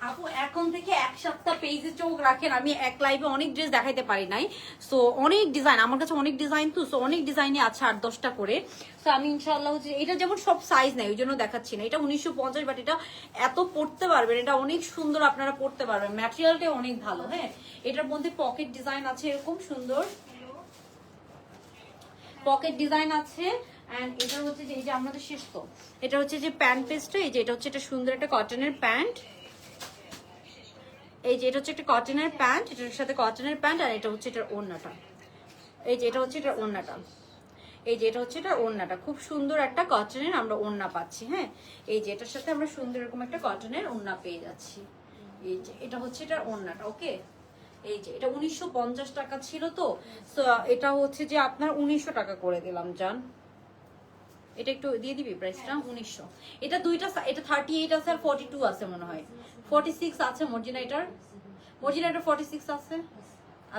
আপু? এখন থেকে 1 সপ্তাহ পেজে চোখ রাখেন, আমি এক লাইভে অনেক ড্রেস দেখাইতে পারি নাই। সো অনেক ডিজাইন আমার কাছে, অনেক ডিজাইন তো, সো অনেক ডিজাইনই আছে 8-10টা করে। সো আমি ইনশাআল্লাহ হচ্ছে, এটা যেমন সব সাইজ নেই ওই জন্য দেখাচ্ছি না। এটা 1950, বাট এটা এত পড়তে পারবেন, এটা অনেক সুন্দর, আপনারা পড়তে পারবেন, ম্যাটেরিয়ালটা অনেক ভালো। হ্যাঁ, এটার মধ্যে পকেট ডিজাইন আছে, এরকম সুন্দর পকেট ডিজাইন আছে। এন্ড এটা হচ্ছে যে এই যে আমাদের শেষ তো, এটা হচ্ছে যে প্যান্ট পিসটা, এই যে এটা হচ্ছে একটা সুন্দর একটা কটনের প্যান্ট, এই যে এটা হচ্ছে একটা কটনের প্যান্ট, এটার সাথে কটনের প্যান্ট, আর এটা হচ্ছে এটার ওড়নাটা, এই যে এটা হচ্ছে এটার ওড়নাটা, এই যে এটা হচ্ছে এটার ওড়নাটা, খুব সুন্দর একটা কটনের আমরা ওড়না পাচ্ছি। হ্যাঁ, এই যে এটার সাথে আমরা সুন্দর এরকম একটা কটনের ওড়না পেয়ে যাচ্ছি। এই যে এটা হচ্ছে এটার ওড়নাটা, ওকে? এই যে এটা 1950 টাকা ছিল তো, সো এটা হচ্ছে যে আপনার 1900 টাকা করে দিলাম জান। এটা একটু দিয়ে দিবি প্রাইসটা, 1900। এটা দুইটা, এটা 38 আছে আর 42 আছে মনে হয়, 46 আছে মর্জিনাইটার 46 আছে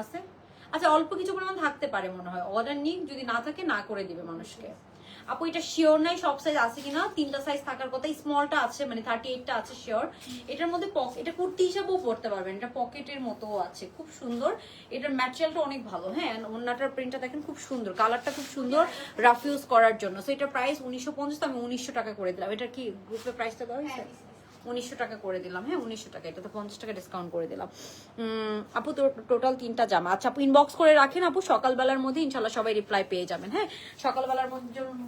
আছে। আচ্ছা অল্প কিছু পরিমাণ থাকতে পারে মনে হয়, অর্ডার নিক, যদি না থাকে না করে দিবে মানুষকে। আপু এটা শিওর নাই সব সাইজ আছে কিনা, 3টা সাইজ থাকার কথা, স্মলটা আছে, মানে 38টা আছে শিওর। এটার মধ্যে এটা কুর্তি হিসাবেও পরতে পারবেন, এটা পকেটের মতো আছে, খুব সুন্দর। এটার ম্যাটেরিয়ালটা অনেক ভালো। হ্যাঁ, ওন্নাটার প্রিন্টটা দেখেন খুব সুন্দর, কালারটা খুব সুন্দর রাফ ইউজ করার জন্য। সো এটার প্রাইস 1950, আমি 1900 টাকা করে দিলাম। এটা কি গ্রুপে প্রাইসটা দেওয়া হয়েছে? 1900 টাকা করে দিলাম। হ্যাঁ 1900 টাকা, এটা তো 50 টাকা ডিসকাউন্ট করে দিলাম। আপু তো টোটাল 3টা জামা। আচ্ছা আপু ইনবক্স করে রাখেন আপু, সকালবেলার মধ্যে ইনশাল্লাহ সবাই রিপ্লাই পেয়ে যাবেন। হ্যাঁ, সকালবেলার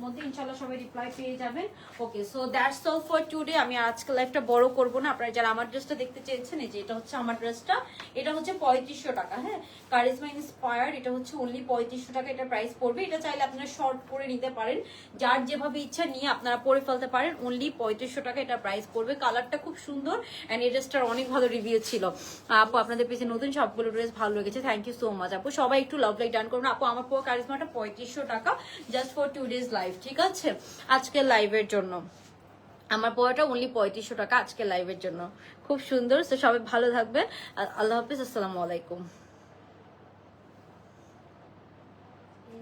মধ্যে ইনশাল্লাহ সবাই রিপ্লাই পেয়ে যাবেন। Okay, so that's all for today. আমি আজকে লাইভটা বড় করব না, আপনারা যারা আমার ড্রেসটা দেখতে চেয়েছেন, এই যে এটা হচ্ছে আমার ড্রেসটা, এটা হচ্ছে 3500 টাকা। হ্যাঁ, কারিজমা ইন্সপায়ার্ড, এটা হচ্ছে অনলি 3500 টাকা এটা প্রাইস পড়বে। এটা চাইলে আপনারা শর্ট করে নিতে পারেন, যার যেভাবে ইচ্ছা নিয়ে আপনারা পরে ফেলতে পারেন। অনলি 3500 টাকা এটা প্রাইস পড়বে। কালারটা খুব সুন্দর, এন্ড এই ড্রেসটার অনেক ভালো রিভিউ ছিল। আপু আপনাদের পেজে নতুন সবগুলো ড্রেস ভালো লেগেছে, থ্যাংক ইউ সো মাচ আপু। সবাই একটু লাভ লাইক ডান করুন আপু। আমার পুরো কারিজমাটা 3500 টাকা জাস্ট ফর 2 days লাইভ, ঠিক আছে? আজকের লাইভের জন্য আমার পড়াটা অনলি 3500 টাকা আজকের লাইভের জন্য, খুব সুন্দর। তো সবাই ভালো থাকবেন, আল্লাহ হাফিজ, আসসালামু আলাইকুম।